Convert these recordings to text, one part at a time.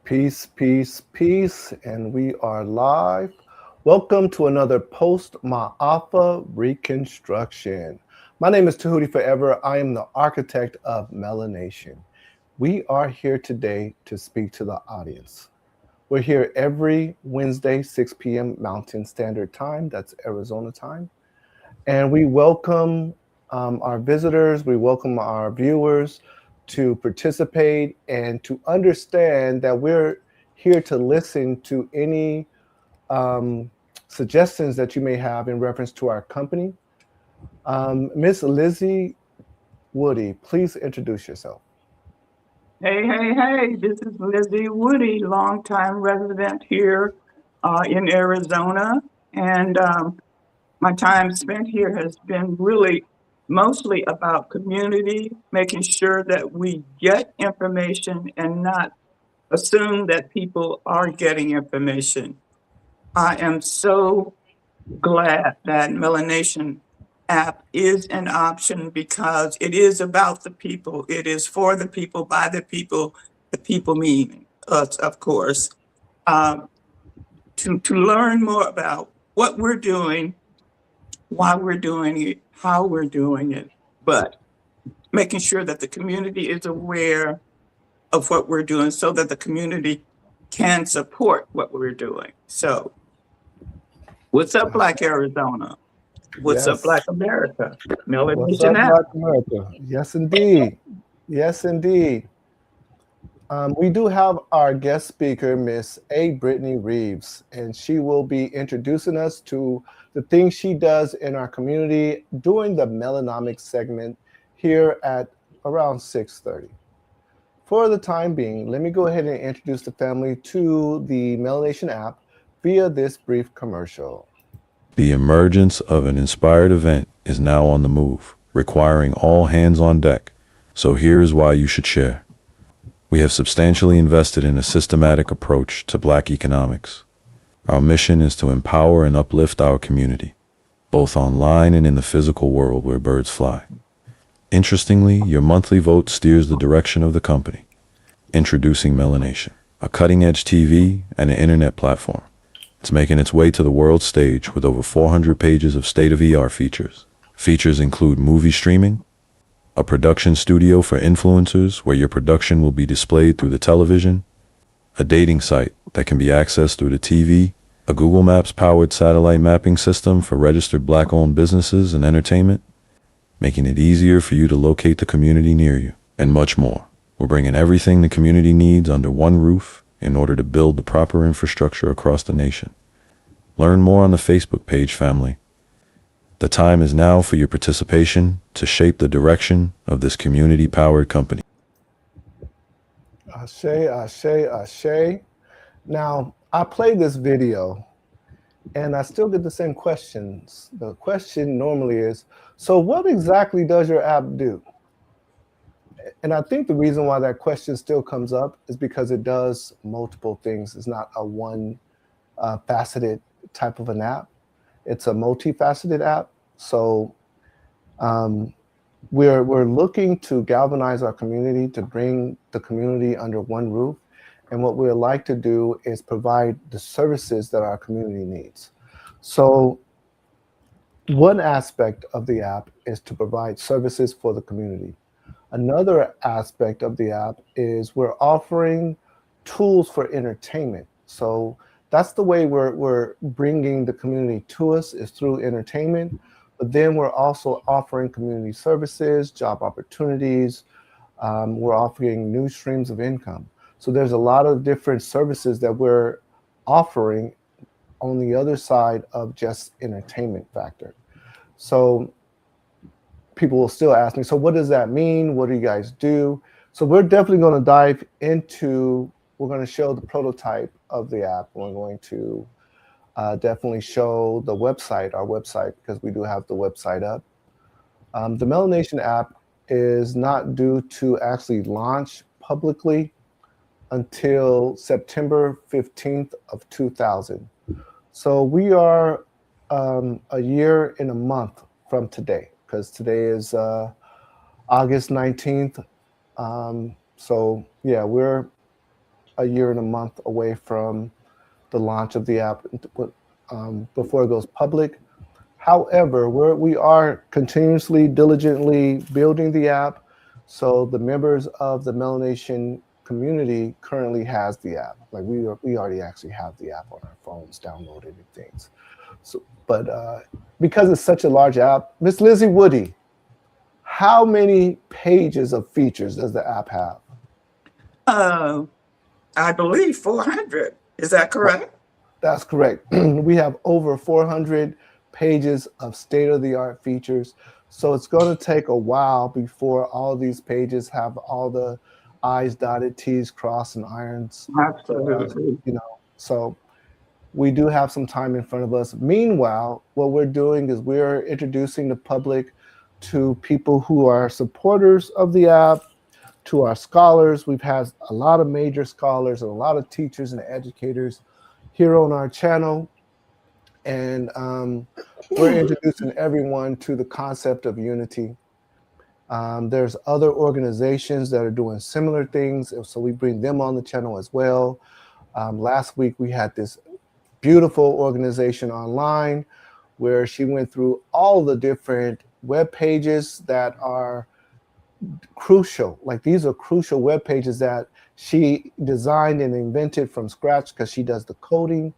Peace, peace, peace, and we are live. Welcome to another Post-Maafa Reconstruction. My name is Tahuti Forever. I am the architect of MelaNation. We are here today to speak to the audience. We're here every Wednesday, 6 p.m. Mountain Standard Time. That's Arizona time. And we welcome our visitors, we welcome our viewers to participate and to understand that we're here to listen to any um, suggestions that you may have in reference to our company. Miss Lizzie Woody, please introduce yourself. Hey. This is Lizzie Woody, longtime resident here in Arizona. And my time spent here has been really mostly about community, making sure that we get information and not assume that people are getting information. I am so glad that MelaNation app is an option because it is about the people. It is for the people, by the people meaning us, of course. Um, to learn more about what we're doing, why we're doing it, how we're doing it, but making sure that the community is aware of what we're doing so that the community can support what we're doing. So, what's up, Black Arizona? What's up, Yes. Black America? What's MelaNation up, App. Black America? Yes, indeed. Yes, indeed. We do have our guest speaker, Miss A. Brittany Reeves, and she will be introducing us to the things she does in our community during the Melanomics segment here at around 6:30. For the time being, let me go ahead and introduce the family to the MelaNation app via this brief commercial. The emergence of an inspired event is now on the move, requiring all hands on deck. So here's why you should share. We have substantially invested in a systematic approach to Black economics. Our mission is to empower and uplift our community, both online and in the physical world where birds fly. Interestingly, your monthly vote steers the direction of the company. Introducing MelaNation, a cutting-edge TV and an internet platform. It's making its way to the world stage with over 400 pages of state-of-the-art features. Features include movie streaming, a production studio for influencers where your production will be displayed through the television, a dating site that can be accessed through the TV, a Google Maps-powered satellite mapping system for registered Black-owned businesses and entertainment, making it easier for you to locate the community near you, and much more. We're bringing everything the community needs under one roof in order to build the proper infrastructure across the nation. Learn more on the Facebook page, family. The time is now for your participation to shape the direction of this community-powered company. Ashe, ashe, ashe. Now, I played this video and I still get the same questions. The question normally is, so what exactly does your app do? And I think the reason why that question still comes up is because it does multiple things. It's not a one faceted type of an app. It's a multifaceted app. So we're looking to galvanize our community, to bring the community under one roof. And what we'd like to do is provide the services that our community needs. So one aspect of the app is to provide services for the community. Another aspect of the app is we're offering tools for entertainment. So that's the way we're bringing the community to us, is through entertainment. But then we're also offering community services, job opportunities. We're offering new streams of income. So there's a lot of different services that we're offering on the other side of just entertainment factor. So people will still ask me, so what does that mean? What do you guys do? So we're definitely going to dive into, we're going to show the prototype of the app. We're going to definitely show the website, our website, because we do have the website up. The MelaNation app is not due to actually launch publicly until September 15th of 2000. So we are a year and a month from today, because today is August 19th. So yeah, we're a year and a month away from the launch of the app before it goes public. However, we are continuously, diligently building the app. So the members of the MelaNation community currently has the app. Like we already actually have the app on our phones, downloaded and things. So, but because it's such a large app, Miss Lizzie Woody, how many pages of features does the app have? I believe 400. Is that correct? That's correct. We have over 400 pages of state-of-the-art features. So it's going to take a while before all these pages have all the I's dotted, T's crossed, and I's. Absolutely. So we do have some time in front of us. Meanwhile, what we're doing is we're introducing the public to people who are supporters of the app, to our scholars. We've had a lot of major scholars and a lot of teachers and educators here on our channel. And we're introducing everyone to the concept of unity. There's other organizations that are doing similar things, so we bring them on the channel as well. Last week, we had this beautiful organization online where she went through all the different web pages that are crucial. Like these are crucial web pages that she designed and invented from scratch because she does the coding.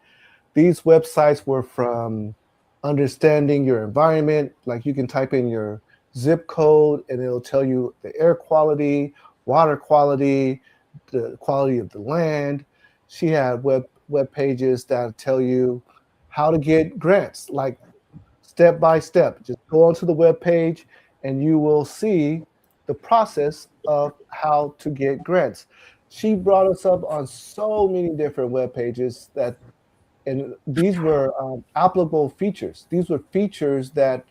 These websites were from understanding your environment. Like you can type in your zip code and it'll tell you the air quality, water quality, the quality of the land. She had web pages that tell you how to get grants, like step by step. Just go onto the web page and you will see the process of how to get grants. She brought us up on so many different web pages and these were applicable features. These were features that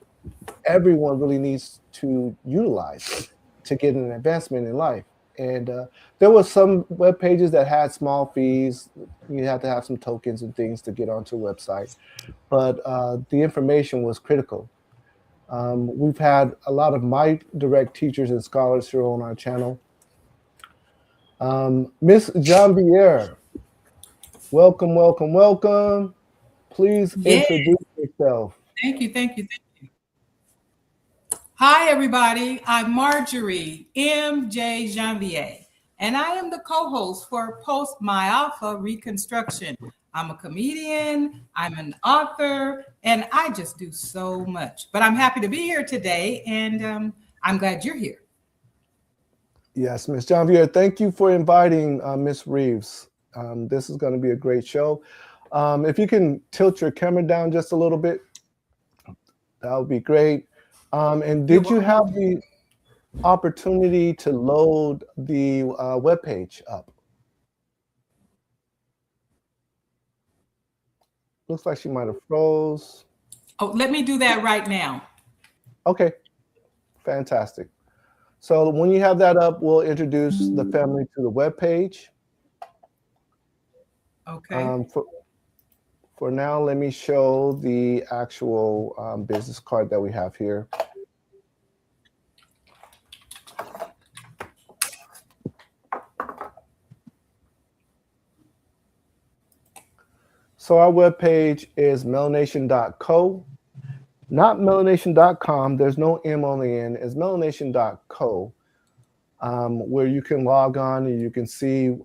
everyone really needs to utilize to get an advancement in life. And there were some web pages that had small fees. You had to have some tokens and things to get onto a website. But the information was critical. We've had a lot of my direct teachers and scholars here on our channel. Miss Jean-Pierre, welcome, welcome, welcome. Please introduce yourself. Thank you. Hi, everybody. I'm Marjorie M.J. Janvier, and I am the co-host for Post-Maafa Reconstruction. I'm a comedian, I'm an author, and I just do so much. But I'm happy to be here today, and I'm glad you're here. Yes, Miss Janvier, thank you for inviting Miss Reeves. This is going to be a great show. If you can tilt your camera down just a little bit, that would be great. And did you have the opportunity to load the web page up? Looks like she might have froze. Oh, let me do that right now. Okay, fantastic. So when you have that up, we'll introduce the family to the web page. Okay. For now, let me show the actual business card that we have here. So our webpage is melanation.co, not melanation.com. There's no M on the end. It's melanation.co, where you can log on and you can see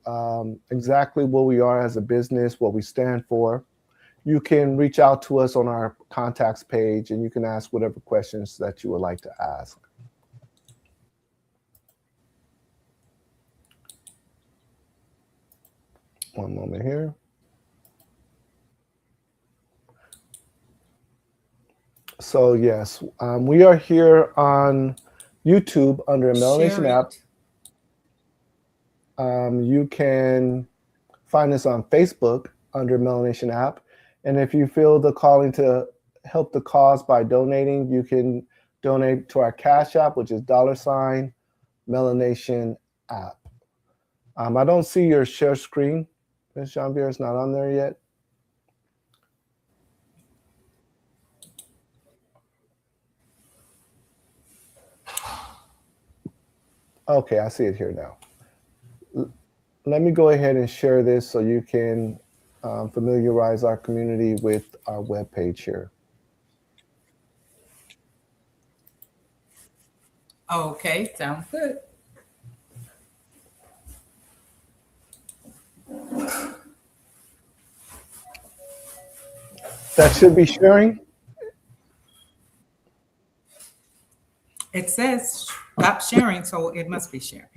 exactly what we are as a business, what we stand for. You can reach out to us on our contacts page and you can ask whatever questions that you would like to ask. One moment here. So yes, we are here on YouTube under MelaNation App. You can find us on Facebook under MelaNation App. And if you feel the calling to help the cause by donating, you can donate to our Cash App, which is $MelaNation App. I don't see your share screen. Ms. Jean-Pierre is not on there yet. Okay, I see it here now. let me go ahead and share this so you can familiarize our community with our webpage here. Okay, sounds good. That should be sharing. It says stop sharing, so it must be sharing.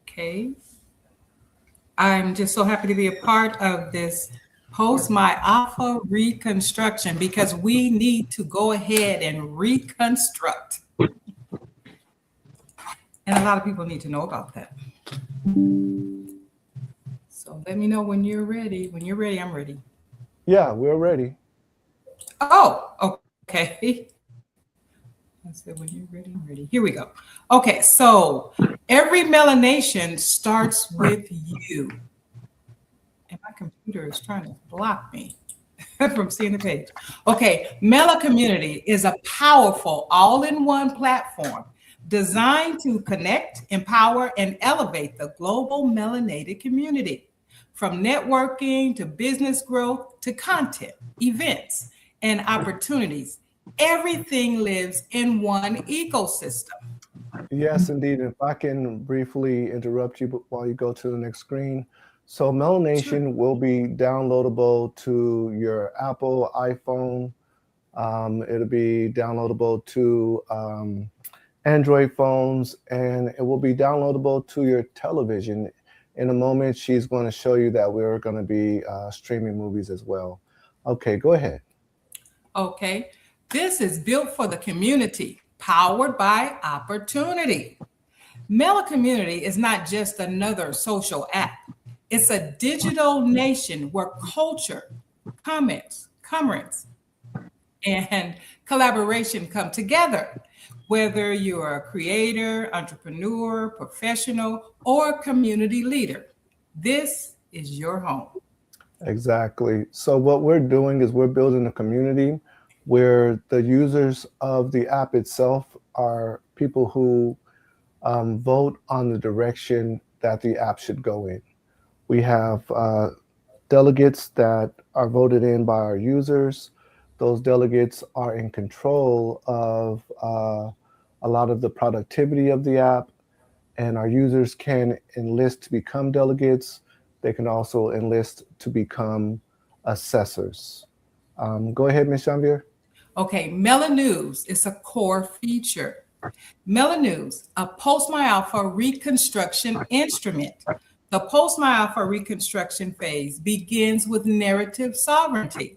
Okay. I'm just so happy to be a part of this Post-Maafa Reconstruction because we need to go ahead and reconstruct. And a lot of people need to know about that. So let me know when you're ready. When you're ready, I'm ready. Yeah, we're ready. Oh, okay. I said, when you're ready, I'm ready. Here we go. Okay, so every melanation starts with you. And my computer is trying to block me from seeing the page. Okay, Mela Community is a powerful all-in-one platform designed to connect, empower, and elevate the global melanated community. From networking to business growth to content, events, and opportunities, everything lives in one ecosystem. Yes, indeed. If I can briefly interrupt you while you go to the next screen. So MelaNation will be downloadable to your Apple iPhone. It'll be downloadable to Android phones, and it will be downloadable to your television. In a moment, she's going to show you that we're going to be streaming movies as well. Okay, go ahead. Okay, this is built for the community, powered by opportunity. Mela Community is not just another social app. It's a digital nation where culture, comments, and collaboration come together. Whether you're a creator, entrepreneur, professional, or community leader, this is your home. Exactly. So what we're doing is we're building a community where the users of the app itself are people who vote on the direction that the app should go in. We have delegates that are voted in by our users. Those delegates are in control of a lot of the productivity of the app, and our users can enlist to become delegates. They can also enlist to become assessors. Go ahead, Ms. Janvier. Okay, Mela News is a core feature. Mela News, a Post-Maafa reconstruction instrument. The Post-Maafa reconstruction phase begins with narrative sovereignty.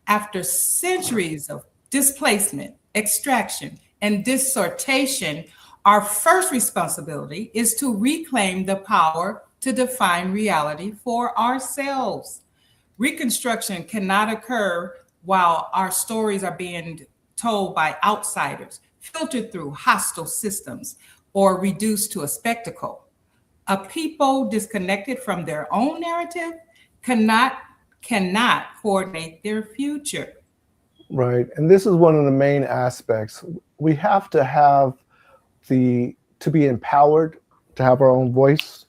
After centuries of displacement, extraction, and dissertation, our first responsibility is to reclaim the power to define reality for ourselves. Reconstruction cannot occur while our stories are being told by outsiders, filtered through hostile systems, or reduced to a spectacle. A people disconnected from their own narrative cannot coordinate their future. Right, and this is one of the main aspects. We have to have to be empowered, to have our own voice,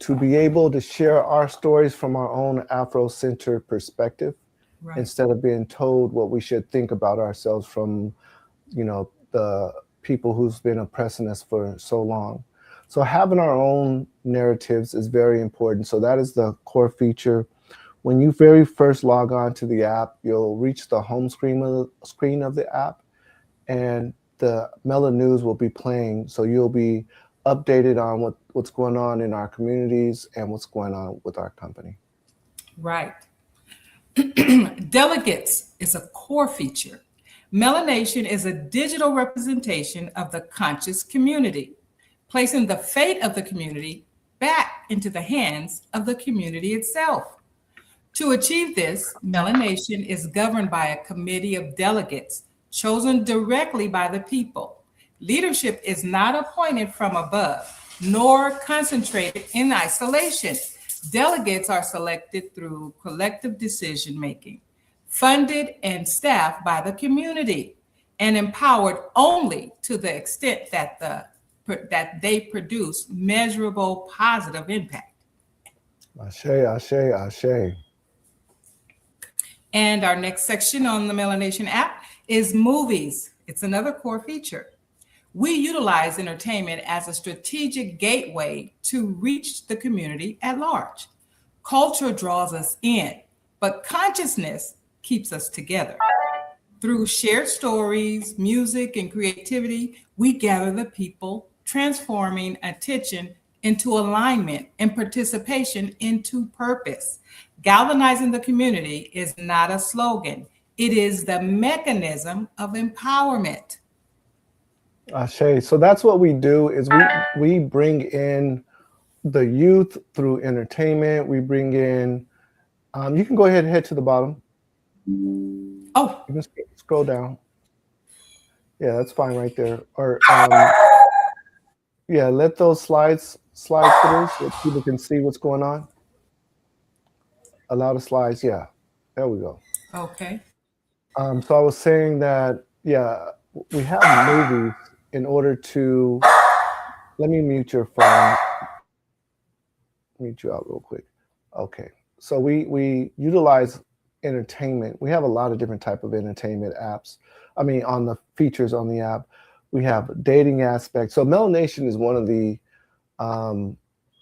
to be able to share our stories from our own Afro-centered perspective, right, instead of being told what we should think about ourselves from, the people who's been oppressing us for so long. So having our own narratives is very important. So that is the core feature. When you very first log on to the app, you'll reach the home screen of the app, and the Mela News will be playing. So you'll be updated on what's going on in our communities and what's going on with our company. Right. Delegates is a core feature. MelaNation is a digital representation of the conscious community, placing the fate of the community back into the hands of the community itself. To achieve this, MelaNation is governed by a committee of delegates chosen directly by the people. Leadership is not appointed from above, nor concentrated in isolation. Delegates are selected through collective decision-making, funded and staffed by the community, and empowered only to the extent that they produce measurable positive impact. Ashe, ashe, ashe. And our next section on the MelaNation app is movies. It's another core feature. We utilize entertainment as a strategic gateway to reach the community at large. Culture draws us in, but consciousness keeps us together. Through shared stories, music, and creativity, we gather the people, transforming attention into alignment and participation into purpose. Galvanizing the community is not a slogan, it is the mechanism of empowerment. Ashe. So that's what we do is we bring in the youth through entertainment. We bring in, you can go ahead and head to the bottom. Oh, You can scroll down. Yeah, that's fine right there. Or yeah, let those slides slide through so that people can see what's going on. Allow the slides. Yeah, there we go. okay. So I was saying that, yeah, we have movies in order to, let me mute your phone. Mute you out real quick. Okay. So we utilize entertainment. We have a lot of different type of entertainment apps. I mean, on the features on the app, we have dating aspects. So MelaNation is one of the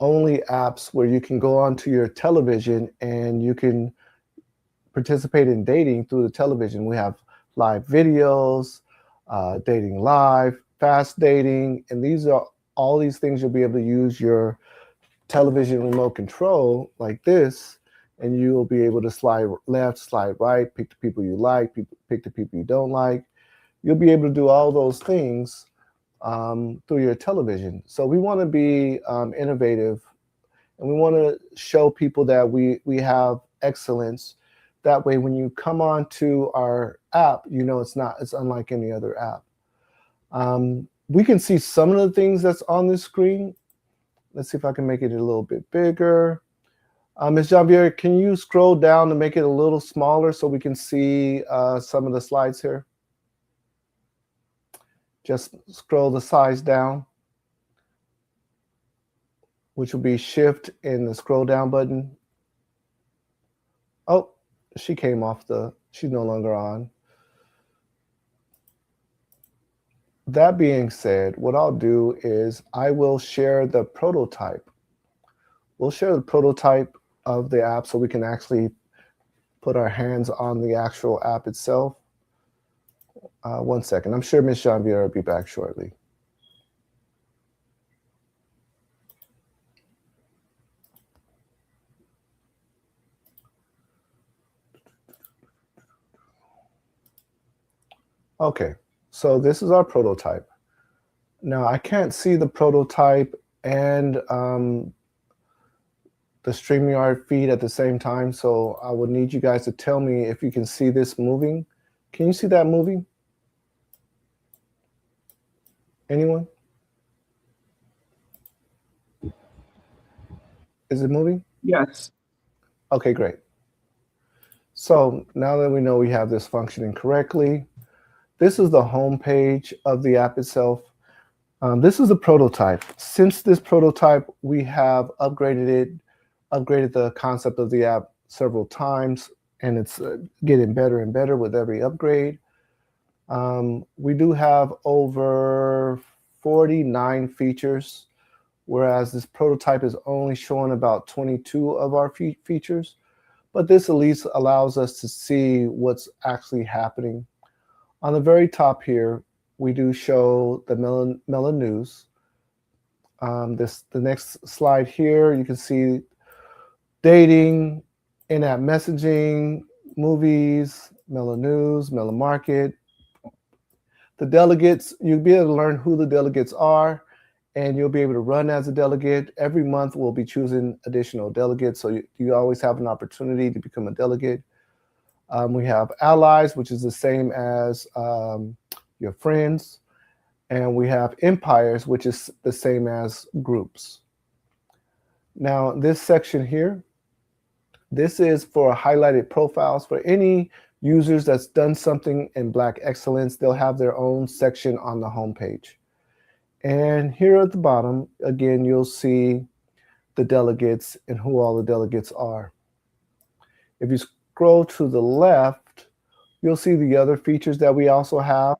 only apps where you can go onto your television and you can participate in dating through the television. We have live videos, dating live, fast dating, and these are all these things you'll be able to use your television remote control like this, and you will be able to slide left, slide right, pick the people you like, pick the people you don't like. You'll be able to do all those things through your television. So we want to be innovative, and we want to show people that we have excellence. That way, when you come on to our app, you know it's unlike any other app. We can see some of the things that's on this screen. Let's see if I can make it a little bit bigger. Ms. Janvier, can you scroll down to make it a little smaller so we can see some of the slides here? Just scroll the size down, which will be Shift in the scroll down button. Oh, she came off she's no longer on. That being said, what I'll do is I will share the prototype. We'll share the prototype of the app so we can actually put our hands on the actual app itself. 1 second. I'm sure Ms. Janvier will be back shortly. Okay, so this is our prototype. Now I can't see the prototype and the StreamYard feed at the same time, so I would need you guys to tell me if you can see this moving. Can you see that moving? Anyone? Is it moving? Yes. Okay, great. So now that we know we have this functioning correctly, this is the home page of the app itself. This is a prototype. Since this prototype, we have upgraded the concept of the app several times, and it's getting better and better with every upgrade. We do have over 49 features, whereas this prototype is only showing about 22 of our features. But this at least allows us to see what's actually happening. On the very top here, we do show the Mela News. The next slide here, you can see dating, in-app messaging, movies, Mela News, Mela Market. The delegates, you'll be able to learn who the delegates are, and you'll be able to run as a delegate. Every month we'll be choosing additional delegates, so you always have an opportunity to become a delegate. We have allies, which is the same as your friends. And we have empires, which is the same as groups. Now, this section here, this is for highlighted profiles. For any users that's done something in Black Excellence, they'll have their own section on the homepage. And here at the bottom, again, you'll see the delegates and who all the delegates are. If you scroll to the left, you'll see the other features that we also have.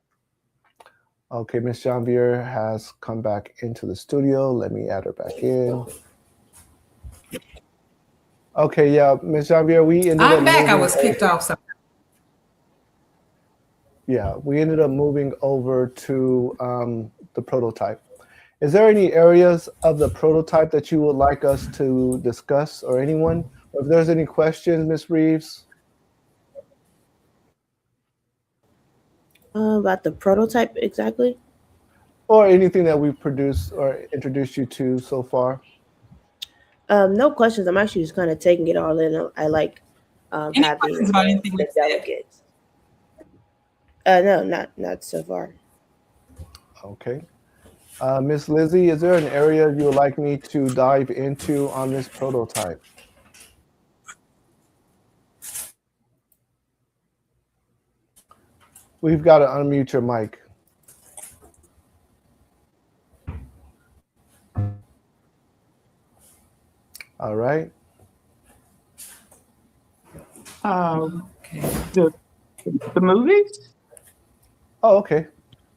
Okay, Ms. Janvier has come back into the studio. Let me add her back in. Okay, yeah, Ms. Janvier, we ended up I'm back. I was kicked off. Yeah, we ended up moving over to the prototype. Is there any areas of the prototype that you would like us to discuss, or anyone? Or if there's any questions, Ms. Reeves? About the prototype exactly? Or anything that we've produced or introduced you to so far? No questions. I'm actually just kind of taking it all in. I like Any having questions about anything we the said? delegates. No, not so far. Okay. Ms. Lizzie, is there an area you would like me to dive into on this prototype? We've got to unmute your mic. All right. Okay. The movies? Oh, okay.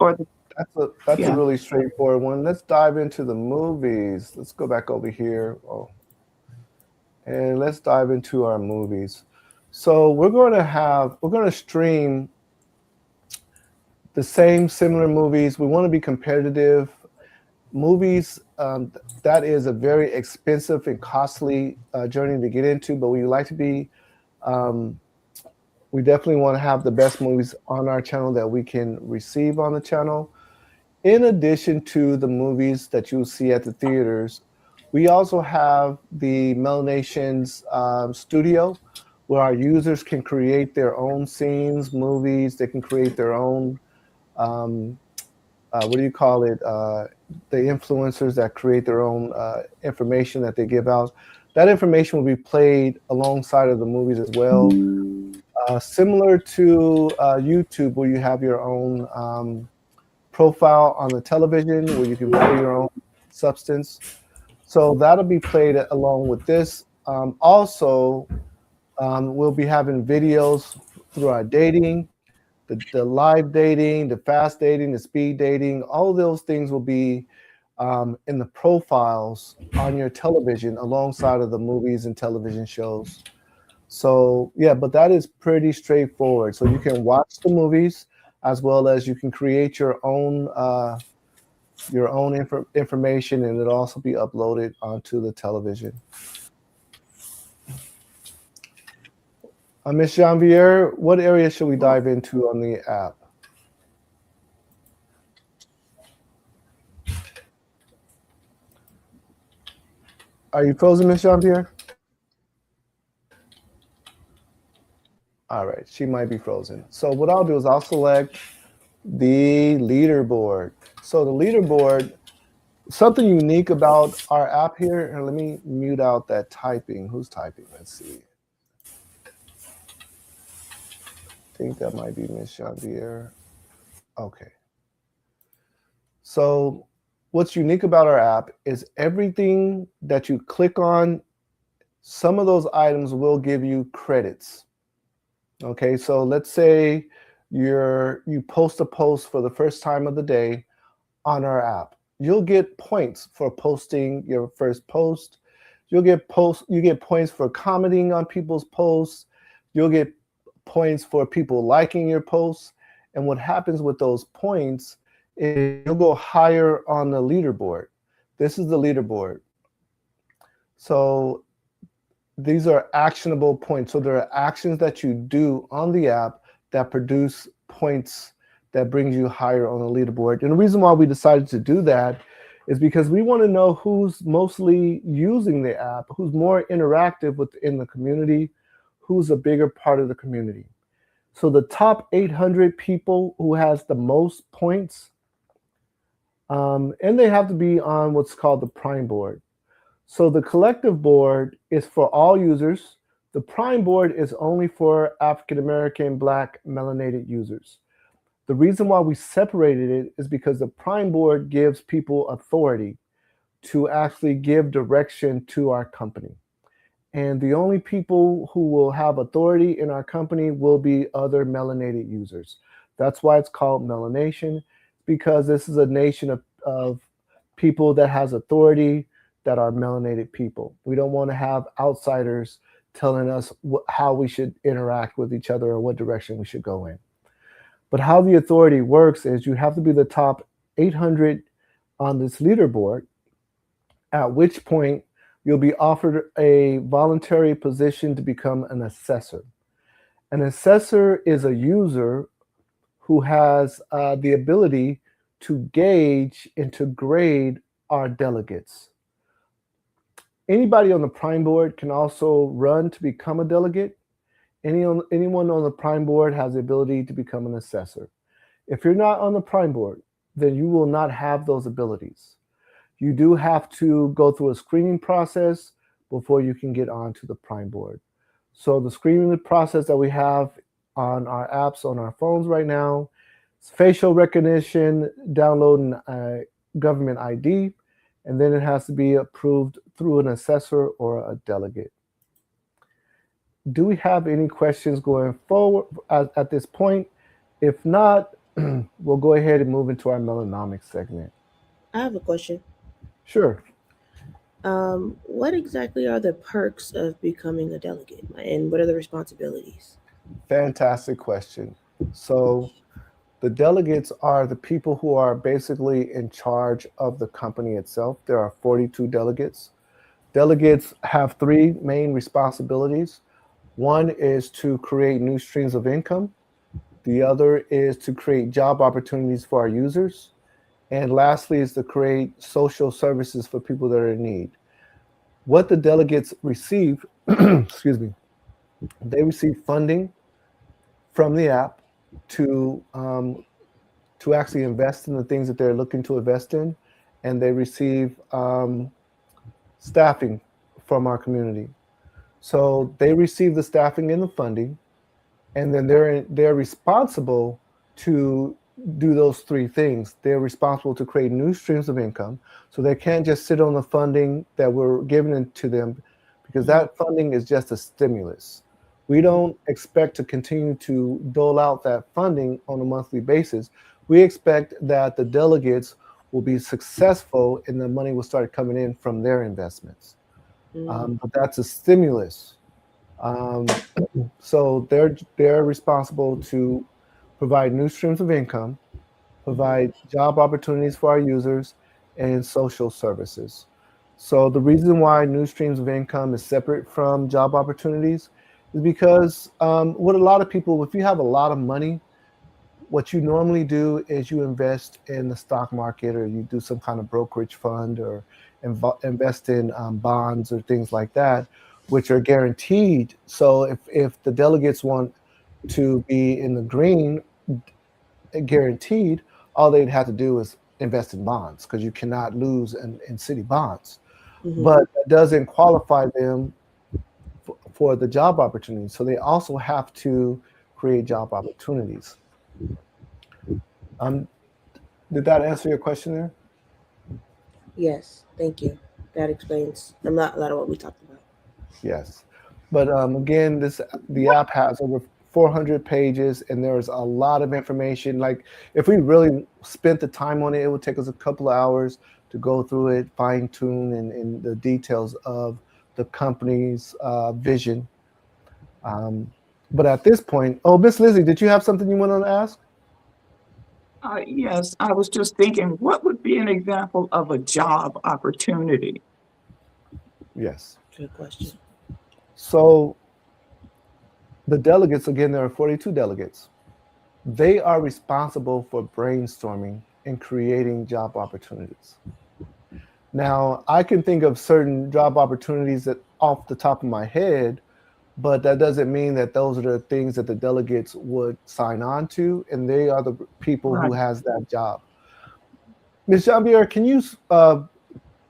Or the, That's Yeah. a really straightforward one. Let's dive into the movies. Let's go back over here. Oh. And let's dive into our movies. So we're going to stream the same similar movies. We want to be competitive. Movies, that is a very expensive and costly journey to get into, but we like to be, we definitely want to have the best movies on our channel that we can receive on the channel. In addition to the movies that you'll see at the theaters, we also have the MelaNation's studio, where our users can create their own scenes, movies. They can create their own, what do you call it? The influencers that create their own information that they give out. That information will be played alongside of the movies as well. Similar to YouTube, where you have your own profile on the television, where you can play your own substance. So that'll be played along with this. Also, we'll be having videos through our dating, the live dating, the fast dating, the speed dating. All of those things will be in the profiles on your television alongside of the movies and television shows. So yeah, but that is pretty straightforward. So you can watch the movies as well as you can create your own information, and it'll also be uploaded onto the television. Ms. Janvier, what area should we dive into on the app? Are you frozen, Ms. Janvier? All right, she might be frozen. So what I'll do is I'll select the leaderboard. So the leaderboard, something unique about our app here, and let me mute out that typing. Who's typing? Let's see. I think that might be Ms. Janvier. Okay. So what's unique about our app is everything that you click on, some of those items will give you credits. Okay, so let's say you post a post for the first time of the day on our app. You'll get points for posting your first post. You get points for commenting on people's posts. You'll get points for people liking your posts. And what happens with those points is you'll go higher on the leaderboard. This is the leaderboard. So these are actionable points. So there are actions that you do on the app that produce points that brings you higher on the leaderboard. And the reason why we decided to do that is because we want to know who's mostly using the app, who's more interactive within the community, who's a bigger part of the community. So the top 800 people who has the most points, and they have to be on what's called the Prime Board. So the collective board is for all users. The Prime Board is only for African American, Black, melanated users. The reason why we separated it is because the Prime Board gives people authority to actually give direction to our company. And the only people who will have authority in our company will be other melanated users. That's why it's called MelaNation, because this is a nation of people that has authority that are melanated people. We don't want to have outsiders telling us how we should interact with each other or what direction we should go in. But how the authority works is you have to be the top 800 on this leaderboard, at which point you'll be offered a voluntary position to become an assessor. An assessor is a user who has the ability to gauge and to grade our delegates. Anybody on the Prime Board can also run to become a delegate. Anyone on the Prime Board has the ability to become an assessor. If you're not on the Prime Board, then you will not have those abilities. You do have to go through a screening process before you can get onto the Prime Board. So the screening process that we have on our apps on our phones right now is facial recognition, downloading a government ID, and then it has to be approved through an assessor or a delegate. Do we have any questions going forward at this point? If not, we'll go ahead and move into our MelaNomics segment. I have a question. Sure. What exactly are the perks of becoming a delegate, and what are the responsibilities? Fantastic question. So the delegates are the people who are basically in charge of the company itself. There are 42 delegates. Delegates have three main responsibilities. One is to create new streams of income. The other is to create job opportunities for our users. And lastly is to create social services for people that are in need. What the delegates receive, excuse me, they receive funding from the app to actually invest in the things that they're looking to invest in, and they receive staffing from our community. So they receive the staffing and the funding, and then they're responsible to do those three things. They're responsible to create new streams of income. So they can't just sit on the funding that we're giving to them, because that funding is just a stimulus. We don't expect to continue to dole out that funding on a monthly basis. We expect that the delegates will be successful and the money will start coming in from their investments. But that's a stimulus. So they're responsible to provide new streams of income, provide job opportunities for our users, and social services. So the reason why new streams of income is separate from job opportunities is because what a lot of people, if you have a lot of money, what you normally do is you invest in the stock market, or you do some kind of brokerage fund, or invest in bonds or things like that, which are guaranteed. So if the delegates want to be in the green, guaranteed, all they'd have to do is invest in bonds, because you cannot lose in city bonds. But that doesn't qualify them for the job opportunities. So they also have to create job opportunities. Did that answer your question there? Yes, thank you. That explains a lot of what we talked about. Yes. But again, the app has over 400 pages, and there's a lot of information. Like, if we really spent the time on it, it would take us a couple of hours to go through it, fine tune in the details of the company's vision. But at this point, Miss Lizzie, did you have something you wanted to ask? Yes, I was just thinking, what would be an example of a job opportunity? Yes. Good question. So the delegates, again, there are 42 delegates. They are responsible for brainstorming and creating job opportunities. Now, I can think of certain job opportunities that off the top of my head, but that doesn't mean that those are the things that the delegates would sign on to, and they are the people who Right. has that job. Ms. Jambier, can you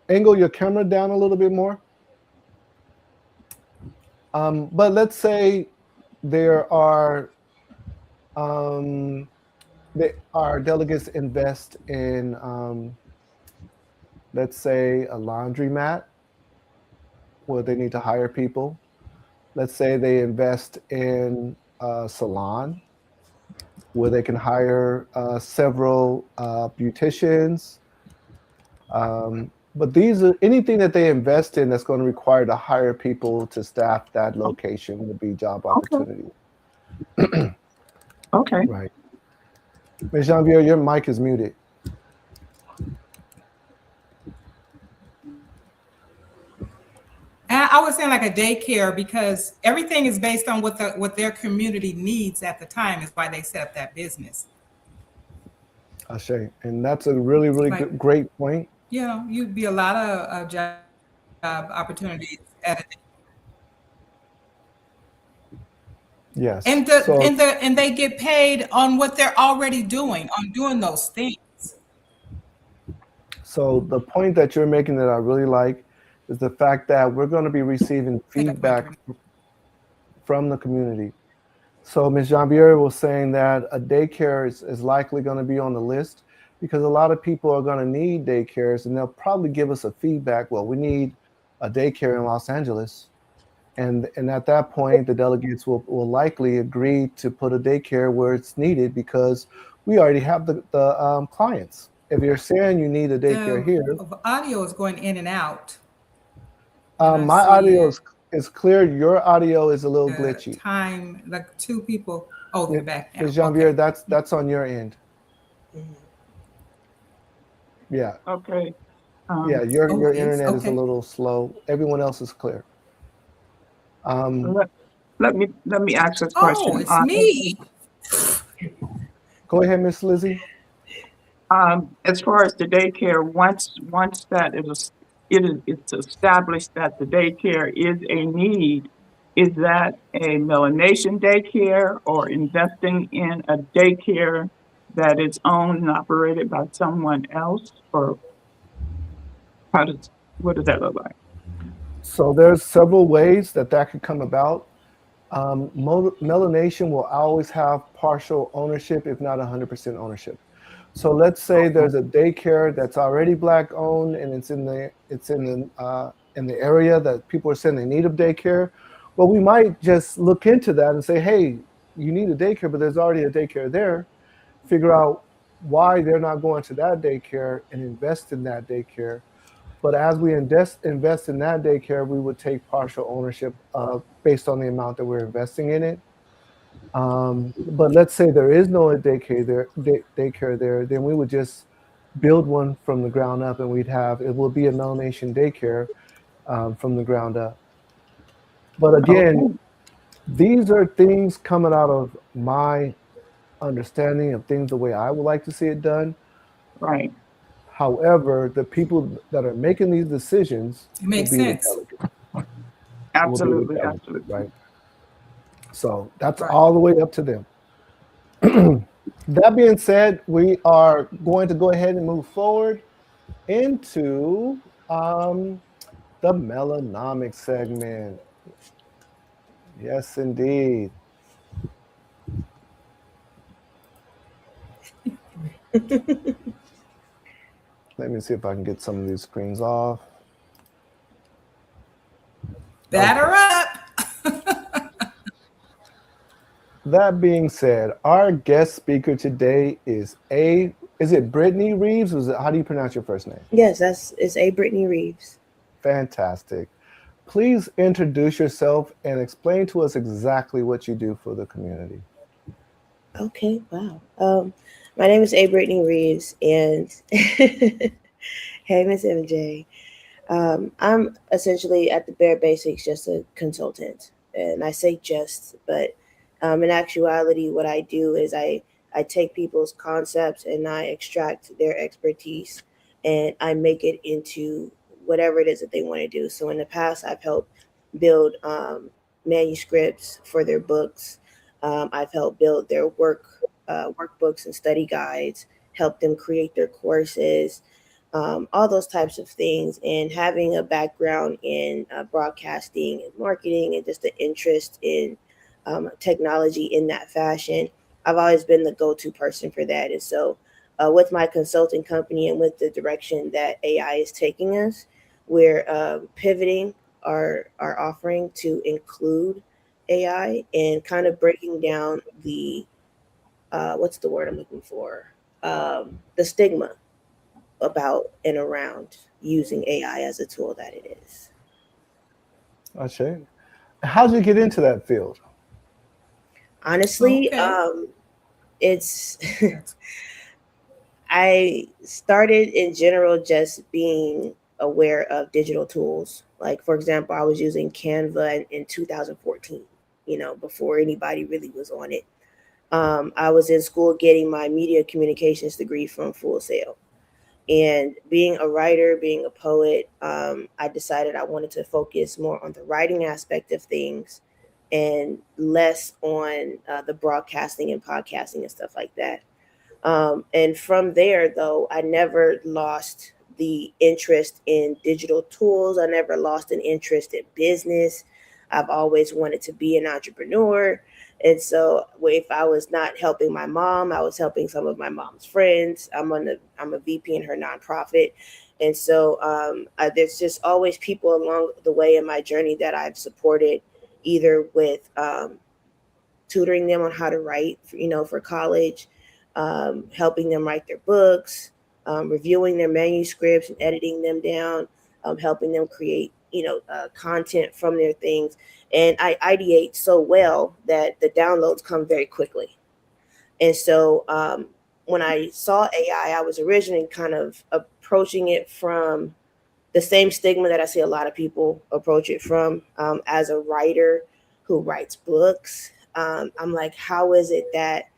angle your camera down a little bit more? But let's say there are our delegates invest in, let's say, a laundromat where they need to hire people. Let's say they invest in a salon where they can hire several beauticians. But these are anything that they invest in that's going to require to hire people to staff that location would be job opportunity. Okay. Right. Ms. Janvier, your mic is muted. And I was saying like a daycare, because everything is based on what their community needs at the time is why they set up that business. Ashe. And that's a really, really Like, great point. you know, you'd be a lot of job opportunities at a Yes. and they get paid on what they're already doing, on doing those things. So the point that you're making that I really like is the fact that we're going to be receiving feedback from the community. So Ms. Janvier was saying that a daycare is likely going to be on the list because a lot of people are going to need daycares, and they'll probably give us a feedback. Well, we need a daycare in Los Angeles. And at that point, the delegates will likely agree to put a daycare where it's needed because we already have the clients. If you're saying you need a daycare here, The audio is going in and out. my audio is clear. Your audio is a little glitchy. Time, like two people. Oh, they're back now. Ms. Janvier, Okay. that's on your end. Yeah. Okay. Yeah, your internet is a okay. little slow. Everyone else is clear. Let me ask a question. Oh, it's me. Go ahead, Miss Lizzie. As far as the daycare, once that it's established that the daycare is a need, is that a MelaNation daycare or investing in a daycare that is owned and operated by someone else, or what does that look like? So there's several ways that could come about. MelaNation will always have partial ownership, if not 100% ownership. So let's say there's a daycare that's already Black owned and it's in the area that people are saying they need a daycare. Well, we might just look into that and say, hey, you need a daycare, but there's already a daycare there. Figure out why they're not going to that daycare and invest in that daycare. But as we invest in that daycare, we would take partial ownership based on the amount that we're investing in it. But let's say there is no daycare there, then we would just build one from the ground up, and it will be a MelaNation daycare from the ground up. But again, these are things coming out of my understanding of things the way I would like to see it done. Right. However, the people that are making these decisions It makes will be sense. the delegates. Absolutely, absolutely. Right. So that's all the way up to them. That being said, we are going to go ahead and move forward into the MelaNomics segment. Yes, indeed. Let me see if I can get some of these screens off. Batter up. That being said, our guest speaker today is it Brittany Reeves? How do you pronounce your first name? Yes, it's A. Brittany Reeves. Fantastic. Please introduce yourself and explain to us exactly what you do for the community. Okay, wow. My name is A. Brittany Reeves, and hey, Miss MJ. I'm essentially, at the bare basics, just a consultant. And I say just, but in actuality, what I do is I take people's concepts and I extract their expertise and I make it into whatever it is that they want to do. So in the past, I've helped build manuscripts for their books. I've helped build their workbooks and study guides, help them create their courses, all those types of things. And having a background in broadcasting and marketing and just the interest in technology in that fashion, I've always been the go-to person for that. And so with my consulting company and with the direction that AI is taking us, we're pivoting our offering to include AI and kind of breaking down the what's the word I'm looking for? The stigma about and around using AI as a tool that it is. Okay. How'd you get into that field? Honestly, Okay. it's I started in general just being aware of digital tools. Like, for example, I was using Canva in 2014, before anybody really was on it. I was in school getting my media communications degree from Full Sail. And being a writer, being a poet, I decided I wanted to focus more on the writing aspect of things and less on the broadcasting and podcasting and stuff like that. And from there, though, I never lost the interest in digital tools. I never lost an interest in business. I've always wanted to be an entrepreneur. And so if I was not helping my mom, I was helping some of my mom's friends. I'm a VP in her nonprofit. And so there's just always people along the way in my journey that I've supported, either with tutoring them on how to write, for college, helping them write their books, reviewing their manuscripts and editing them down, helping them create, content from their things. And I ideate so well that the downloads come very quickly. And so when I saw AI, I was originally kind of approaching it from the same stigma that I see a lot of people approach it from, as a writer who writes books. I'm like, how is it that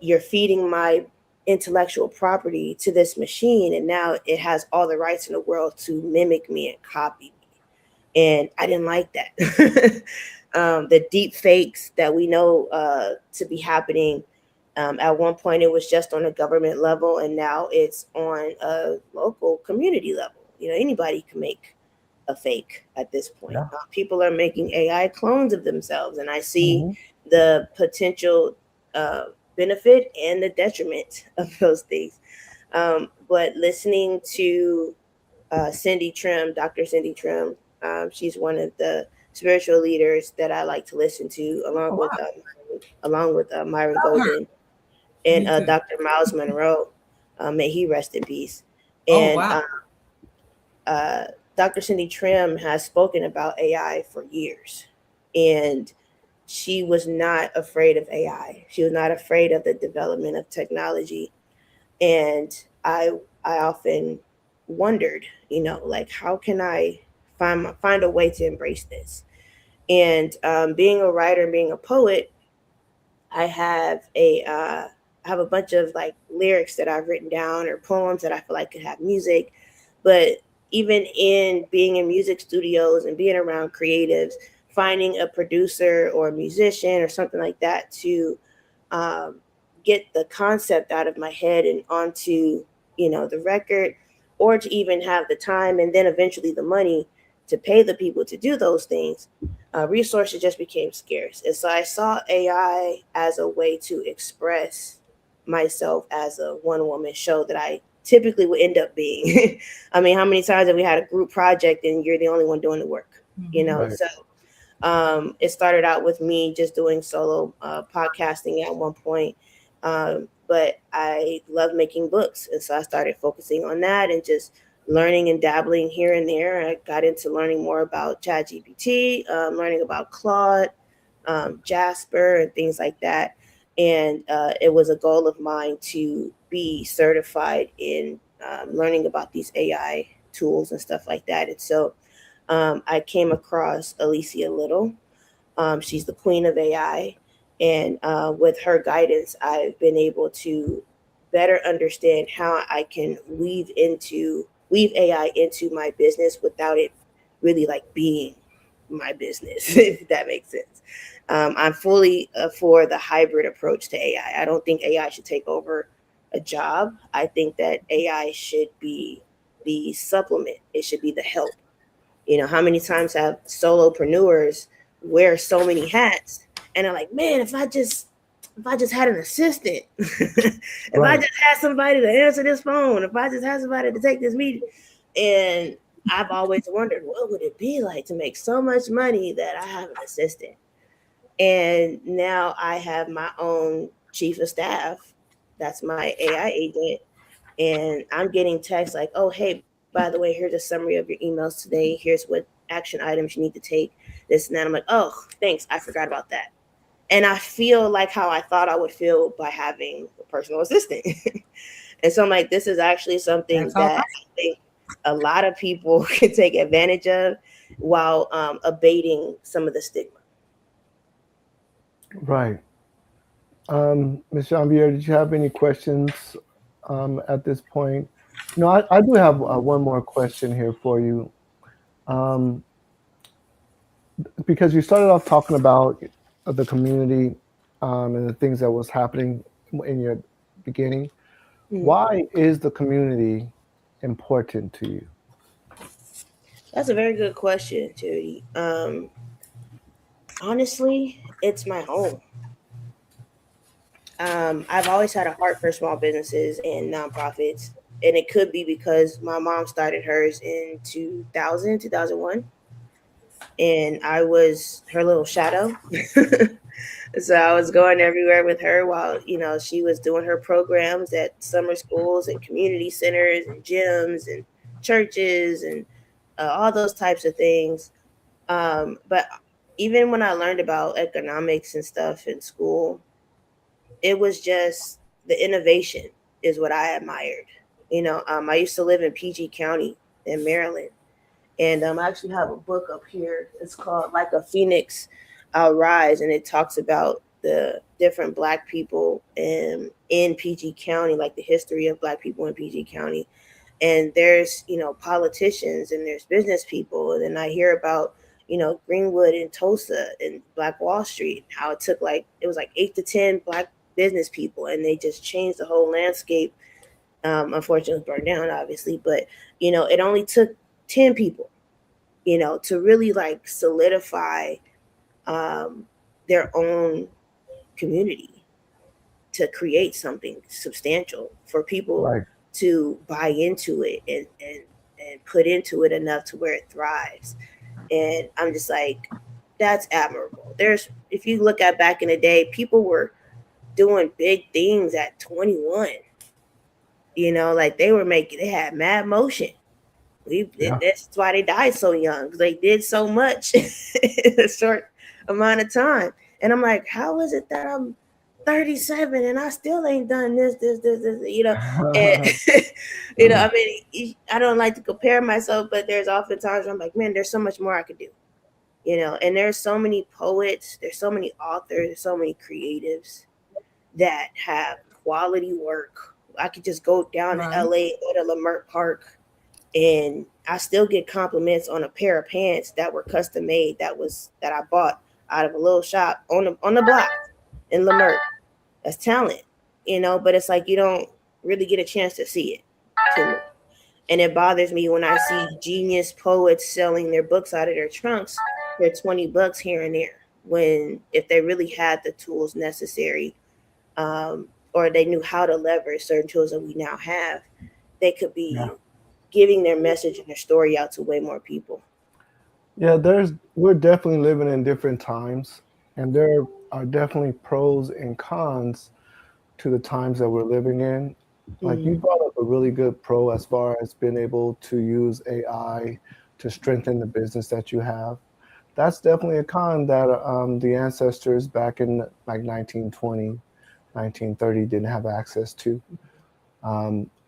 you're feeding my intellectual property to this machine, and now it has all the rights in the world to mimic me and copy me? And I didn't like that. The deep fakes that we know to be happening, at one point it was just on a government level, and now it's on a local community level. Anybody can make a fake at this point. Yeah. People are making AI clones of themselves, and I see Mhm. the potential benefit and the detriment of those things. But listening to Cindy Trim, Dr. Cindy Trim, she's one of the spiritual leaders that I like to listen to, Oh, wow. along with Myron Love her. Golden and Me too. Dr. Miles Monroe. May he rest in peace. Oh, And wow. Dr. Cindy Trim has spoken about AI for years, and she was not afraid of AI. She was not afraid of the development of technology. And I often wondered, like, how can I find a way to embrace this? And being a writer and being a poet, I have a bunch of like lyrics that I've written down or poems that I feel like could have music. But even in being in music studios and being around creatives, finding a producer or a musician or something like that to um, get the concept out of my head and onto, the record, or to even have the time and then eventually the money to pay the people to do those things, resources just became scarce. And so I saw AI as a way to express myself as a one woman show that I typically would end up being. I mean, how many times have we had a group project and you're the only one doing the work? Right. So it started out with me just doing solo podcasting at one point. But I love making books. And so I started focusing on that and just learning and dabbling here and there. I got into learning more about ChatGPT, learning about Claude, Jasper, and things like that. And it was a goal of mine to be certified in learning about these AI tools and stuff like that. And so I came across Alicia Little. She's the queen of AI. And with her guidance, I've been able to better understand how I can weave AI into my business without it really like being my business, if that makes sense. I'm fully for the hybrid approach to AI. I don't think AI should take over a job. I think that AI should be the supplement. It should be the help. You know, how many times have solopreneurs wear so many hats and they're like, man, if I just had an assistant, if I Right. just had somebody to answer this phone, if I just had somebody to take this meeting. And I've always wondered, what would it be like to make so much money that I have an assistant? And now I have my own chief of staff. That's my AI agent. And I'm getting texts like, oh, hey, by the way, here's a summary of your emails today. Here's what action items you need to take, this and that. I'm like, oh, thanks. I forgot about that. And I feel like how I thought I would feel by having a personal assistant. And so I'm like, this is actually something That's that I think a lot of people can take advantage of while abating some of the stigma. Right. Ms. Janvier, did you have any questions at this point? No, I do have one more question here for you. Because you started off talking about the community and the things that was happening in your beginning. Why is the community important to you? That's a very good question, Judy. Honestly, it's my home. I've always had a heart for small businesses and nonprofits. And it could be because my mom started hers in 2001. And I was her little shadow. So I was going everywhere with her while, you know, she was doing her programs at summer schools and community centers and gyms and churches and all those types of things. But even when I learned about economics and stuff in school, it was just the innovation is what I admired. You know, I used to live in PG County in Maryland. And I actually have a book up here. It's called Like a Phoenix I'll Rise. And it talks about the different Black people in PG County, like the history of Black people in PG County. And there's, you know, politicians and there's business people. And then I hear about, you know, Greenwood and Tulsa and Black Wall Street, how it was like 8 to 10 Black business people. And they just changed the whole landscape. Unfortunately, it burned down, obviously. But, you know, it only took 10 people, you know, to really like solidify their own community, to create something substantial for people Right. to buy into it and put into it enough to where it thrives. And I'm just like, that's admirable. If you look at back in the day, people were doing big things at 21, you know, like they had mad motion. Yeah. That's why they died so young, because they did so much in a short amount of time. And I'm like, how is it that I'm 37 and I still ain't done this, you know? And you know, I mean, I don't like to compare myself, but there's often times where I'm like, man, there's so much more I could do, you know. And there's so many poets, there's so many authors, there's so many creatives that have quality work. I could just go down to LA, go to Leimert Park, and I still get compliments on a pair of pants that were custom made that I bought out of a little shop on the block in Leimert. That's talent, you know, but it's like you don't really get a chance to see it too much. And it bothers me when I see genius poets selling their books out of their trunks for $20 here and there, when if they really had the tools necessary, or they knew how to leverage certain tools that we now have, they could be giving their message and their story out to way more people. Yeah, we're definitely living in different times, and there are definitely pros and cons to the times that we're living in. Like you brought up a really good pro as far as being able to use AI to strengthen the business that you have. That's definitely a con that the ancestors back in like 1920, 1930 didn't have access to.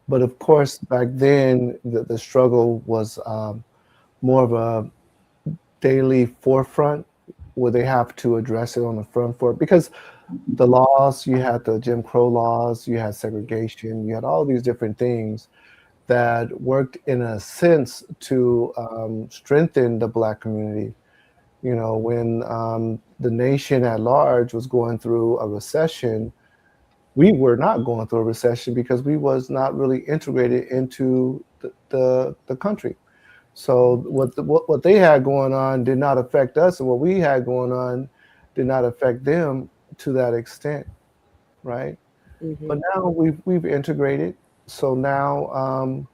But of course, back then, the struggle was more of a daily forefront where they have to address it on the front foot, because the laws, you had the Jim Crow laws, you had segregation, you had all these different things that worked in a sense to strengthen the Black community. When the nation at large was going through a recession, we were not going through a recession because we was not really integrated into the country. So what they had going on did not affect us, and what we had going on did not affect them to that extent, right? Mm-hmm. But now we've integrated, so now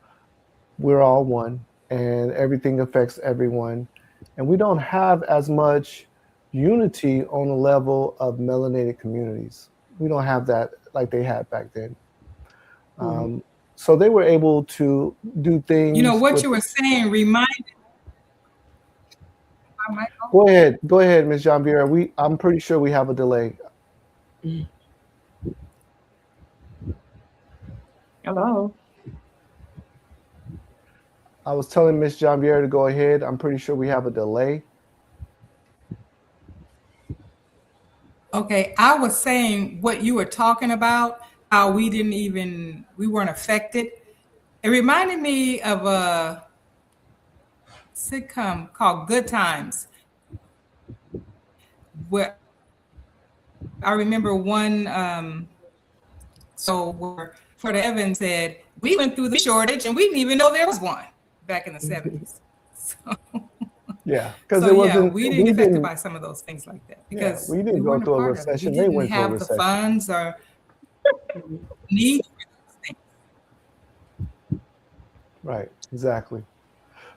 we're all one, and everything affects everyone, and we don't have as much unity on the level of melanated communities. We don't have that like they had back then. Mm-hmm. So they were able to do things What with. you were saying reminded. Go ahead, Ms. Janvier. I'm pretty sure we have a delay. Hello. I was telling Ms. Janvier to go ahead. I'm pretty sure we have a delay. Okay, I was saying what you were talking about, how we weren't affected. It reminded me of a sitcom called Good Times, where I remember one, where Florida Evans said, we went through the shortage and we didn't even know there was one back in the 70s. Yeah, because So it yeah, wasn't. we didn't We affected didn't. by some of those things like that Yeah, because we we didn't go weren't a through a part of it. We recession. They didn't went through a have the recession. funds or need for those things. Right. Exactly.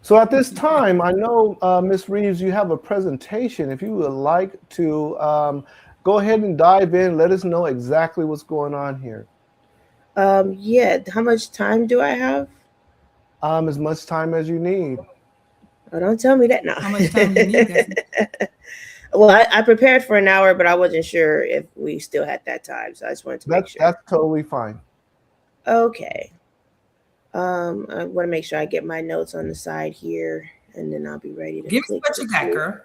So at this time, I know, Ms. Reeves, you have a presentation. If you would like to go ahead and dive in, let us know exactly what's going on here. Yeah. How much time do I have? As much time as you need. Oh, don't tell me that now. How much time you need? Well, I prepared for an hour, but I wasn't sure if we still had that time, so I just wanted to make sure. That's totally fine. Okay. I want to make sure I get my notes on the side here, and then I'll be ready to Give us click. what you got, girl.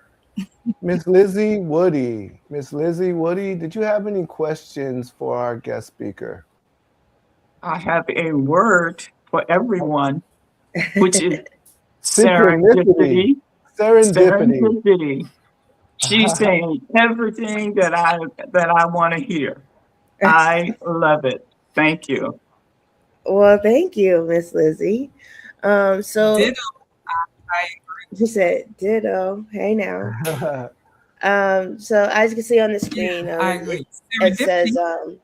Miss Lizzie Woody. Miss Lizzie Woody, did you have any questions for our guest speaker? I have a word for everyone, which is Synchronicity. serendipity. Serendipity. Serendipity. She's saying everything that I want to hear. I love it. Thank you. Well, thank you, Miss Lizzie. So Ditto. I she said, "Ditto." Hey now. So as you can see on the screen, I agree. it says Serendipity.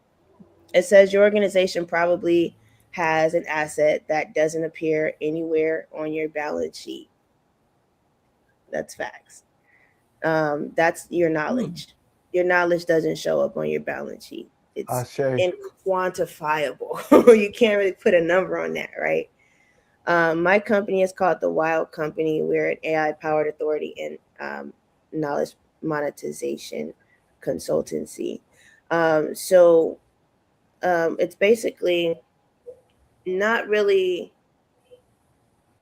it says your organization probably has an asset that doesn't appear anywhere on your balance sheet. That's facts. That's your knowledge. Your knowledge doesn't show up on your balance sheet. It's Ashe. inquantifiable. You can't really put a number on that, right? My company is called The Wild Company. We're an AI-powered authority in knowledge monetization consultancy. It's basically not really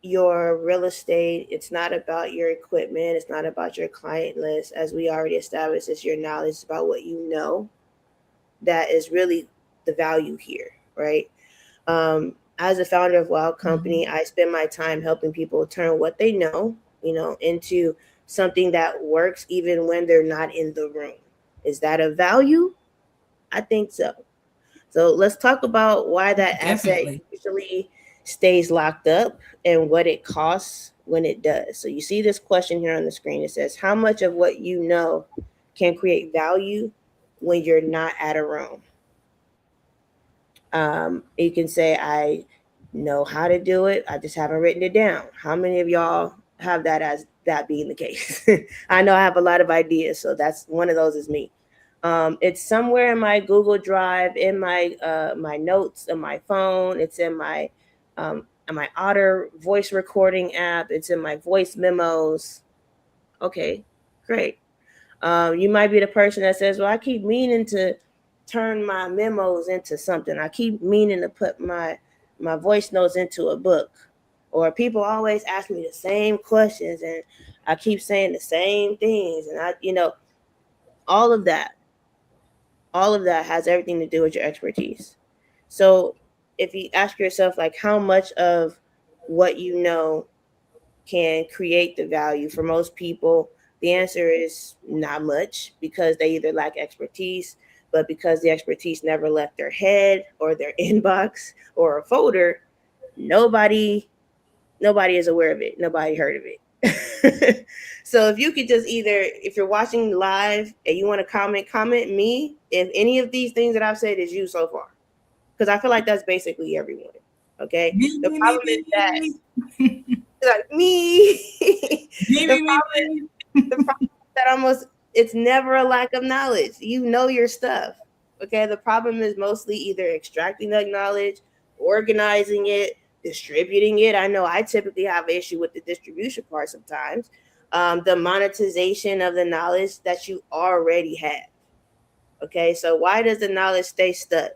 your real estate. It's not about your equipment. It's not about your client list. As we already established, it's your knowledge. It's about what you know that is really the value here, right? As a founder of Wild Company, I spend my time helping people turn what they know, into something that works even when they're not in the room. Is that a value? I think so. So let's talk about why that asset Definitely. usually stays locked up and what it costs when it does. So you see this question here on the screen. It says, how much of what you know can create value when you're not at a room? You can say, I know how to do it. I just haven't written it down. How many of y'all have that as that being the case? I know I have a lot of ideas. So that's one of those is me. It's somewhere in my Google Drive, in my notes, on my phone. It's in my Otter voice recording app. It's in my voice memos. Okay, great. You might be the person that says, "Well, I keep meaning to turn my memos into something. I keep meaning to put my voice notes into a book." Or people always ask me the same questions, and I keep saying the same things, and all of that has everything to do with your expertise. So if you ask yourself, like, how much of what you know can create the value, for most people, The answer is not much, because they either lack expertise, but because the expertise never left their head or their inbox or a folder, nobody is aware of it. Nobody heard of it. So if you could just either, if you're watching live and you want to comment me if any of these things that I've said is you so far. Because I feel like that's basically everyone. Okay. Me, The me, problem me, is that me, me, like me. me, the me, problem me. the problem is that almost it's never a lack of knowledge. You know your stuff. Okay. The problem is mostly either extracting that knowledge, organizing it, distributing it. I know I typically have an issue with the distribution part sometimes. The monetization of the knowledge that you already have. Okay, so why does the knowledge stay stuck?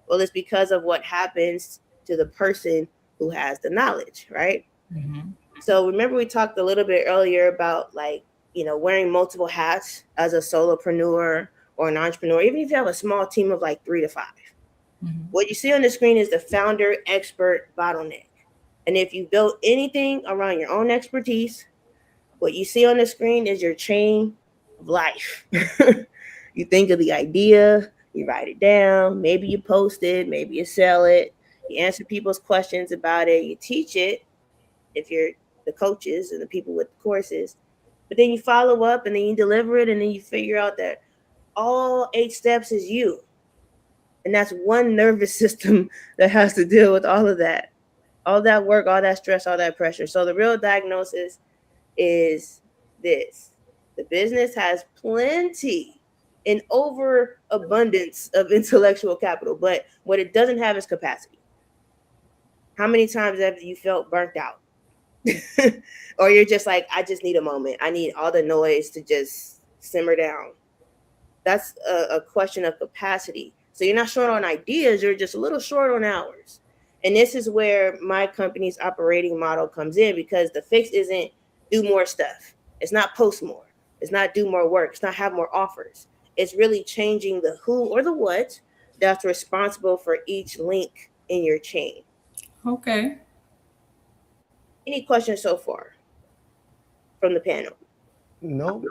Well, it's because of what happens to the person who has the knowledge, right? Mhm. So remember we talked a little bit earlier about, like, wearing multiple hats as a solopreneur or an entrepreneur, even if you have a small team of like 3 to 5. Mhm. What you see on the screen is the founder expert bottleneck. And if you build anything around your own expertise, what you see on the screen is your chain of life. You think of the idea, you write it down, maybe you post it, maybe you sell it, you answer people's questions about it, you teach it if you're the coaches and the people with the courses, but then you follow up and then you deliver it, and then you figure out that all 8 steps is you. And that's one nervous system that has to deal with all of that, all that work, all that stress, all that pressure. So the real diagnosis is this: the business has plenty, an overabundance of intellectual capital, but what it doesn't have is capacity. How many times have you felt burnt out? Or you're just like, I just need a moment. I need all the noise to just simmer down. That's a question of capacity. So you're not short on ideas, you're just a little short on hours. And this is where my company's operating model comes in, because the fix isn't do more stuff. It's not post more. It's not do more work. It's not have more offers. It's really changing the who or the what that's responsible for each link in your chain. Okay. Any questions so far from the panel? No,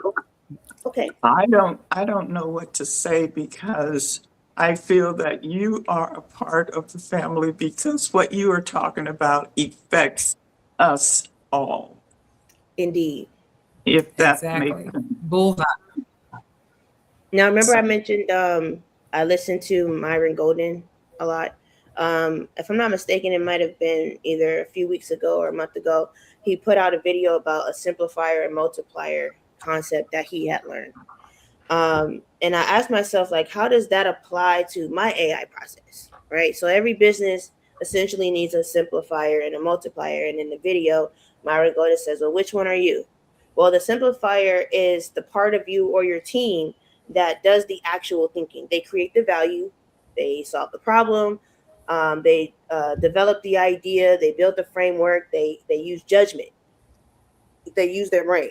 Okay. I don't know what to say, because I feel that you are a part of the family, because what you are talking about affects us all, Indeed. if that makes Exactly. sense. Bullseye. Now, remember I mentioned I listened to Myron Golden a lot. If I'm not mistaken, it might have been either a few weeks ago or a month ago. He put out a video about a simplifier and multiplier concept that he had learned. And I asked myself, like, how does that apply to my AI process, right? So every business essentially needs a simplifier and a multiplier. And in the video, Myron Golden says, well, which one are you? Well, the simplifier is the part of you or your team that does the actual thinking. They create the value, they solve the problem, they develop the idea, they build the framework, they use judgment, they use their brain.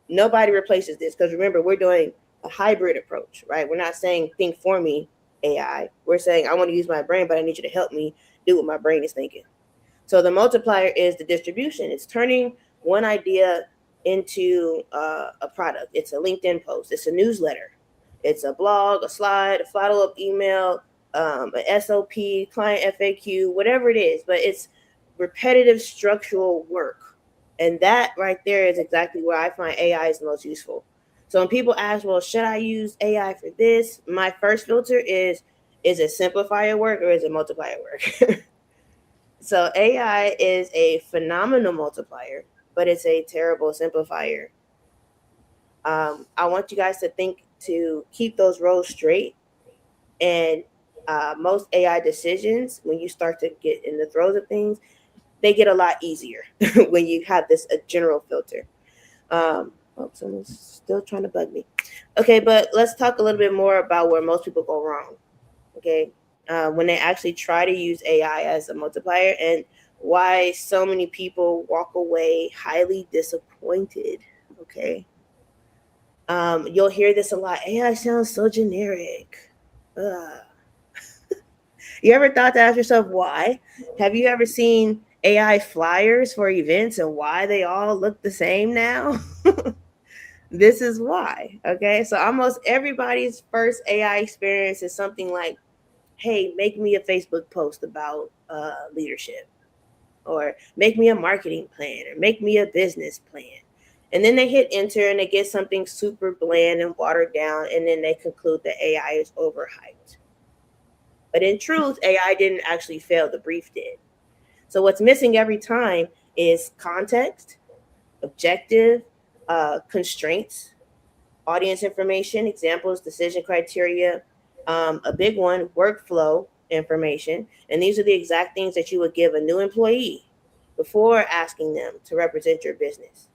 Nobody replaces this, because remember, we're doing a hybrid approach, right? We're not saying think for me, AI. We're saying I want to use my brain, but I need you to help me do what my brain is thinking. So the multiplier is the distribution. It's turning one idea into a product. It's a LinkedIn post. It's a newsletter. It's a blog, a slide, a follow-up email, an SOP, client FAQ, whatever it is. But it's repetitive structural work. And that right there is exactly where I find AI is the most useful. So when people ask, well, should I use AI for this? My first filter is it simplifier work or is it multiplier work? So AI is a phenomenal multiplier, but it's a terrible simplifier. I want you guys to think to keep those roles straight. And most AI decisions, when you start to get in the throes of things, they get a lot easier when you have this a general filter. Someone's still trying to bug me. Okay, but let's talk a little bit more about where most people go wrong. Okay, when they actually try to use AI as a multiplier, and why so many people walk away highly disappointed. Okay, you'll hear this a lot. AI sounds so generic. Ugh. You ever thought to ask yourself why? Have you ever seen AI flyers for events and why they all look the same now? This is why. Okay. So almost everybody's first AI experience is something like, hey, make me a Facebook post about leadership, or make me a marketing plan, or make me a business plan. And then they hit enter and they get something super bland and watered down. And then they conclude that AI is overhyped. But in truth, AI didn't actually fail, the brief did. So what's missing every time is context, objective, constraints, audience information, examples, decision criteria, a big one, workflow information. And these are the exact things that you would give a new employee before asking them to represent your business,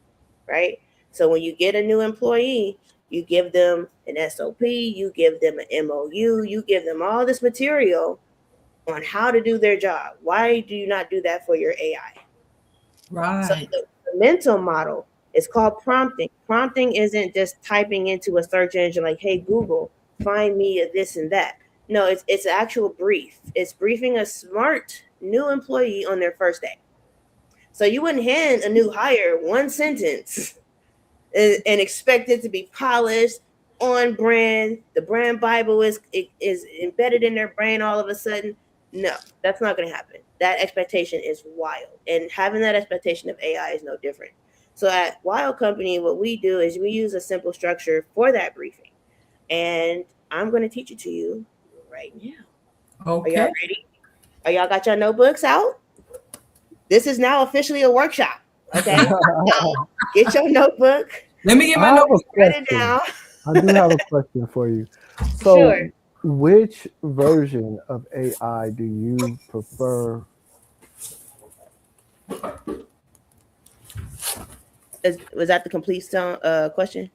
right? So when you get a new employee, you give them an SOP, you give them an MOU, you give them all this material on how to do their job. Why do you not do that for your AI? So Right. the mental model is called prompting. Prompting isn't just typing into a search engine like, hey, Google, find me a this and that. No, it's an actual brief. It's briefing a smart new employee on their first day. So you wouldn't hand a new hire one sentence and expect it to be polished, on brand. The brand Bible is embedded in their brain all of a sudden. No, that's not going to happen. That expectation is wild, and having that expectation of AI is no different. So at Wild Company, what we do is we use a simple structure for that briefing, and I'm going to teach it to you right now. Are y'all Okay. ready? Are y'all got your notebooks out? This is now officially a workshop. Okay, get your notebook. Let me get I my have a notes. Write it question. down. I do have a question for you. Sure. So, which version of AI do you prefer? Was that the complete question?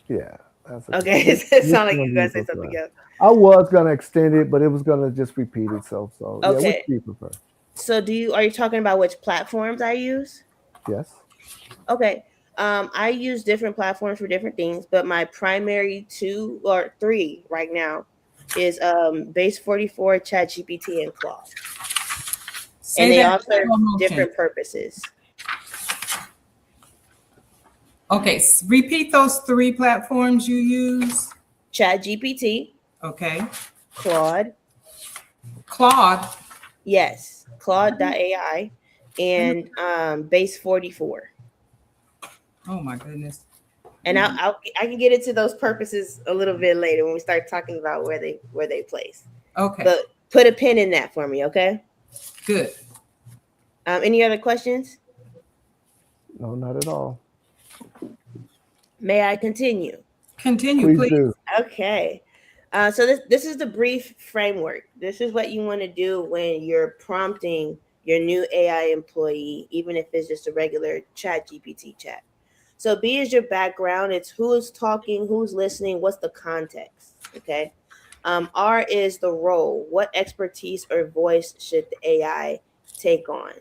Yeah, that's a Okay, which, it which sounded like one you do you guys say something prefer? else. I was gonna extend it, but it was gonna just repeat itself. So, yeah, which Okay, do you prefer? so are you talking about which platforms I use? Yes. Okay, I use different platforms for different things, but my primary two or three right now is Base 44, ChatGPT, and Claude, and Say they that all in serve slow motion. different purposes. Okay, repeat those three platforms you use. ChatGPT, Okay. Claude, Claude. yes, Claude.ai, and Base 44. Oh my goodness. And I can get into those purposes a little bit later when we start talking about where they place. Okay, But put a pin in that for me, okay? good. Any other questions? No, not at all. May I continue? Continue, Please please. do. Okay. So this is the brief framework. This is what you want to do when you're prompting your new AI employee, even if it's just a regular chat GPT chat. So B is your background. It's who is talking, who's listening, what's the context. Okay. R is the role. What expertise or voice should the AI take on?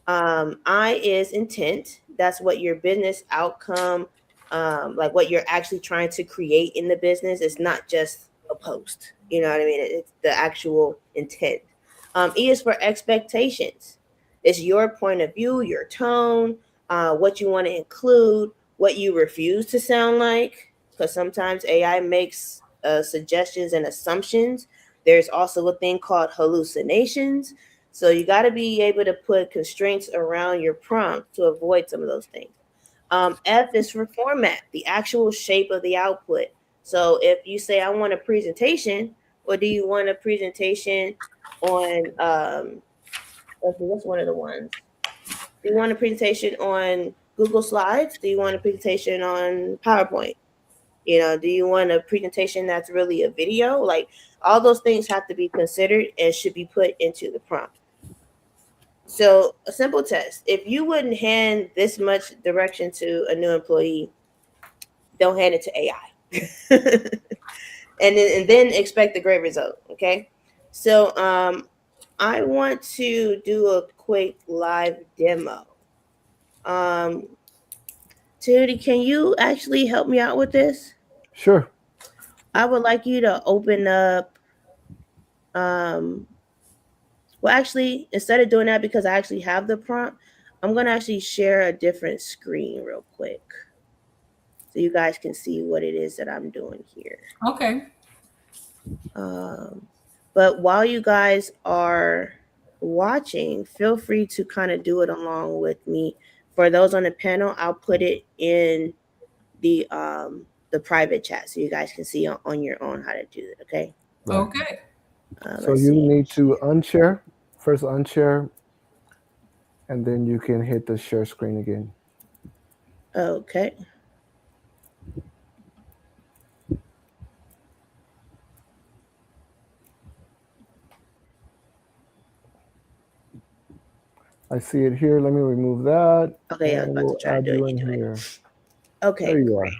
I is intent. That's what your business outcome, like what you're actually trying to create in the business. It's not just a post. You know what I mean? It's the actual intent. E is for expectations. It's your point of view, your tone, what you want to include, what you refuse to sound like, because sometimes AI makes suggestions and assumptions. There's also a thing called hallucinations. So you got to be able to put constraints around your prompt to avoid some of those things. F is for format, the actual shape of the output. So if you say, I want a presentation, or do you want a presentation on, let's see, what's one of the ones? Do you want a presentation on Google Slides? Do you want a presentation on PowerPoint? Do you want a presentation that's really a video? Like all those things have to be considered and should be put into the prompt. So a simple test. If you wouldn't hand this much direction to a new employee, don't hand it to AI. and then expect a great result. Okay. So I want to do a quick live demo. Tootie, can you actually help me out with this? Sure. I would like you to open up well, actually, instead of doing that, because I actually have the prompt, I'm going to actually share a different screen real quick. so you guys can see what it is that I'm doing here. Okay. But while you guys are watching, feel free to kind of do it along with me. For those on the panel, I'll put it in the private chat so you guys can see on your own how to do it. Okay. Right. Okay. So Let's you see. need to unshare, first unshare, and then you can hit the share screen again. Okay. I see it here. Let me remove that. Okay, I was And about to we'll try add doing you it in anyway. here. Okay, There you great.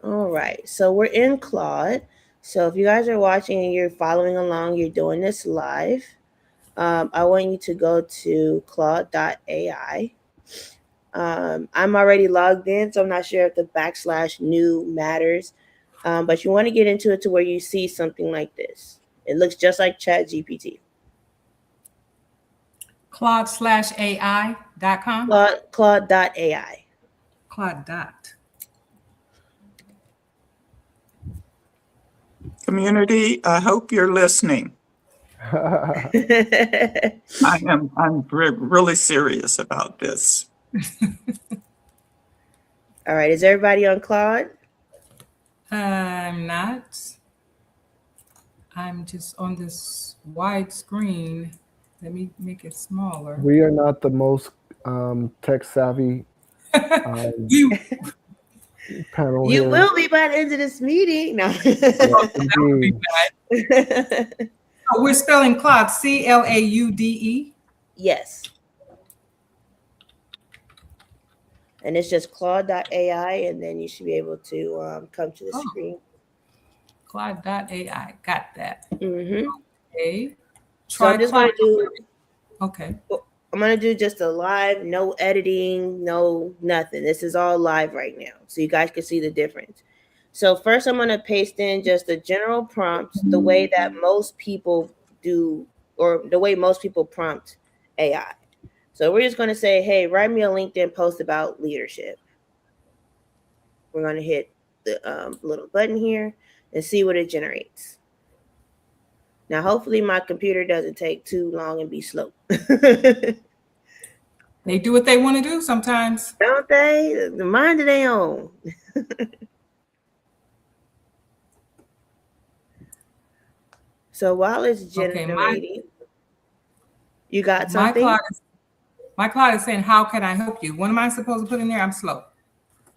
All right, so we're in Claude. So if you guys are watching and you're following along, you're doing this live, I want you to go to Claude.ai. I'm already logged in, so I'm not sure if the /new matters, but you want to get into it to where you see something like this. It looks just like ChatGPT. Claude/AI.com. Claude.ai. Claude dot. Community, I hope you're listening. I'm really serious about this. All right, is everybody on Claude? I'm not. I'm just on this wide screen. Let me make it smaller. We are not the most tech savvy You. panel You here. will be by the end of this meeting. No. Yes, indeed. Oh, we're spelling Claude, CLAUDE. Yes. And it's just Claude.ai, and then you should be able to come to the screen. Claude.ai. Got that. Mm-hmm. Okay. So I'm just going to do. Okay. I'm going to do just a live, no editing, no nothing. This is all live right now, so you guys can see the difference. So first, I'm going to paste in just a general prompt, the way that most people do, or the way most people prompt AI. So we're just going to say, hey, write me a LinkedIn post about leadership. We're going to hit the little button here and see what it generates. Now, hopefully my computer doesn't take too long and be slow. They do what they want to do sometimes. Don't they? The mind of their own. So while it's generating, you got something? My Claude is saying, how can I help you? What am I supposed to put in there? I'm slow.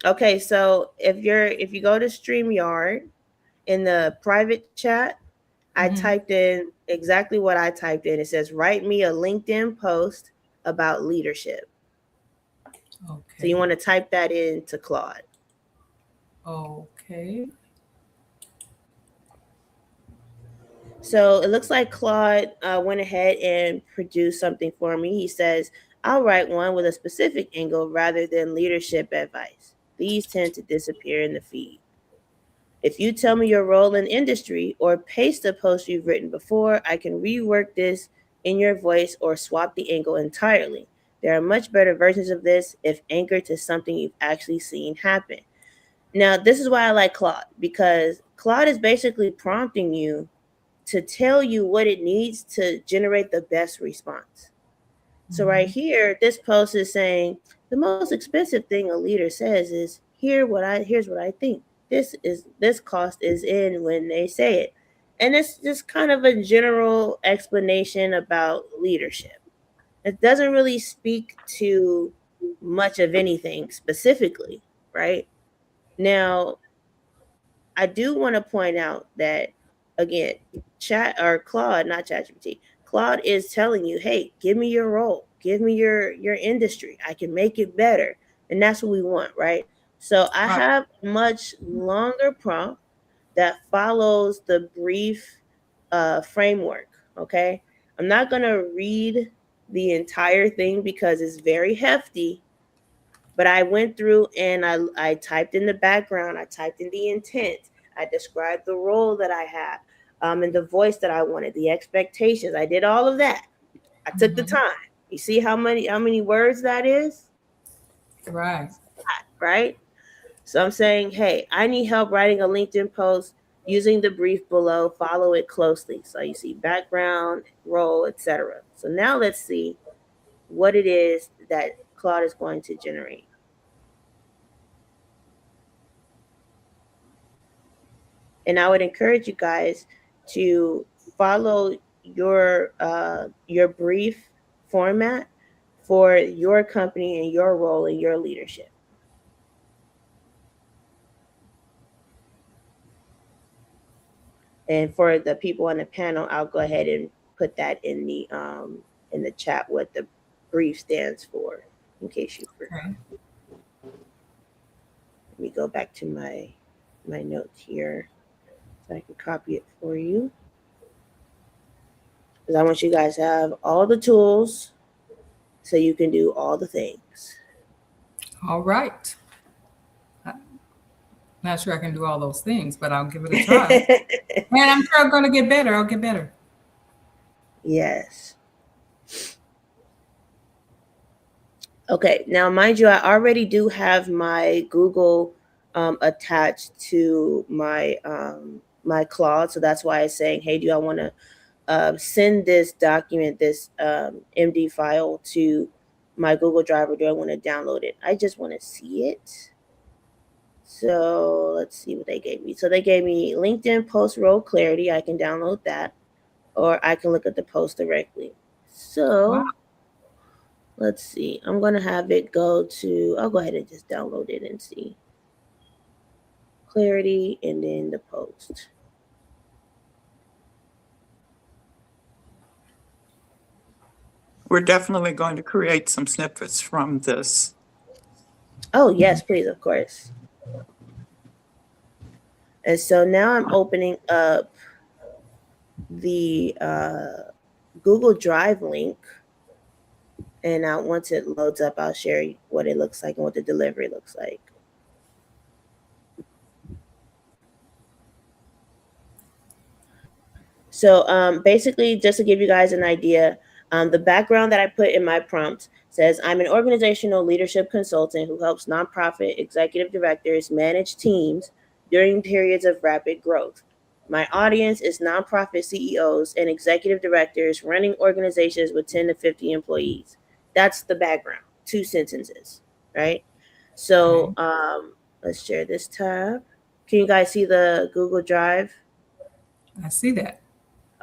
Okay, so if you go to StreamYard, in the private chat, I typed in exactly what I typed in. It says, write me a LinkedIn post about leadership. Okay. So you want to type that into Claude. Okay. So it looks like Claude went ahead and produced something for me. He says, I'll write one with a specific angle rather than leadership advice. These tend to disappear in the feed. If you tell me your role in industry or paste a post you've written before, I can rework this in your voice or swap the angle entirely. There are much better versions of this if anchored to something you've actually seen happen. Now, this is why I like Claude, because Claude is basically prompting you to tell you what it needs to generate the best response. So right here, this post is saying the most expensive thing a leader says is here's what I think. This cost is in when they say it. And it's just kind of a general explanation about leadership. It doesn't really speak to much of anything specifically, right? Now, I do want to point out that, again, not ChatGPT, Claude is telling you, hey, give me your role, give me your industry. I can make it better. And that's what we want, right? So I have a much longer prompt that follows the brief framework, okay? I'm not going to read the entire thing because it's very hefty, but I went through and I typed in the background, I typed in the intent, I described the role that I had, and the voice that I wanted, the expectations. I did all of that. I took the time. You see how many words that is? Right. Right. So I'm saying, hey, I need help writing a LinkedIn post using the brief below. Follow it closely. So you see background, role, etc. So now let's see what it is that Claude is going to generate. And I would encourage you guys to follow your brief format for your company and your role and your leadership. And for the people on the panel, I'll go ahead and put that in the chat what the brief stands for, in case you forgot. Okay. Let me go back to my notes here so I can copy it for you. Because I want you guys to have all the tools so you can do all the things. All right. Not sure I can do all those things, but I'll give it a try. And I'm sure I'm going to get better. I'll get better. Yes. Okay. Now, mind you, I already do have my Google attached to my my Claude, so that's why I'm saying, hey, do I want to send this document, this MD file to my Google Drive, or do I want to download it? I just want to see it. So let's see what they gave me. So they gave me LinkedIn post role clarity. I can download that, or I can look at the post directly. So Wow. let's see. I'm going to have it go to, I'll go ahead and just download it and see. Clarity and then the post. We're definitely going to create some snippets from this. Oh, yes, please, of course. And so now I'm opening up the Google Drive link. And once it loads up, I'll share what it looks like and what the delivery looks like. So basically, just to give you guys an idea, the background that I put in my prompt says, I'm an organizational leadership consultant who helps nonprofit executive directors manage teams during periods of rapid growth. My audience is nonprofit CEOs and executive directors running organizations with 10 to 50 employees. That's the background, 2 sentences, right? So let's share this tab. Can you guys see the Google Drive? I see that.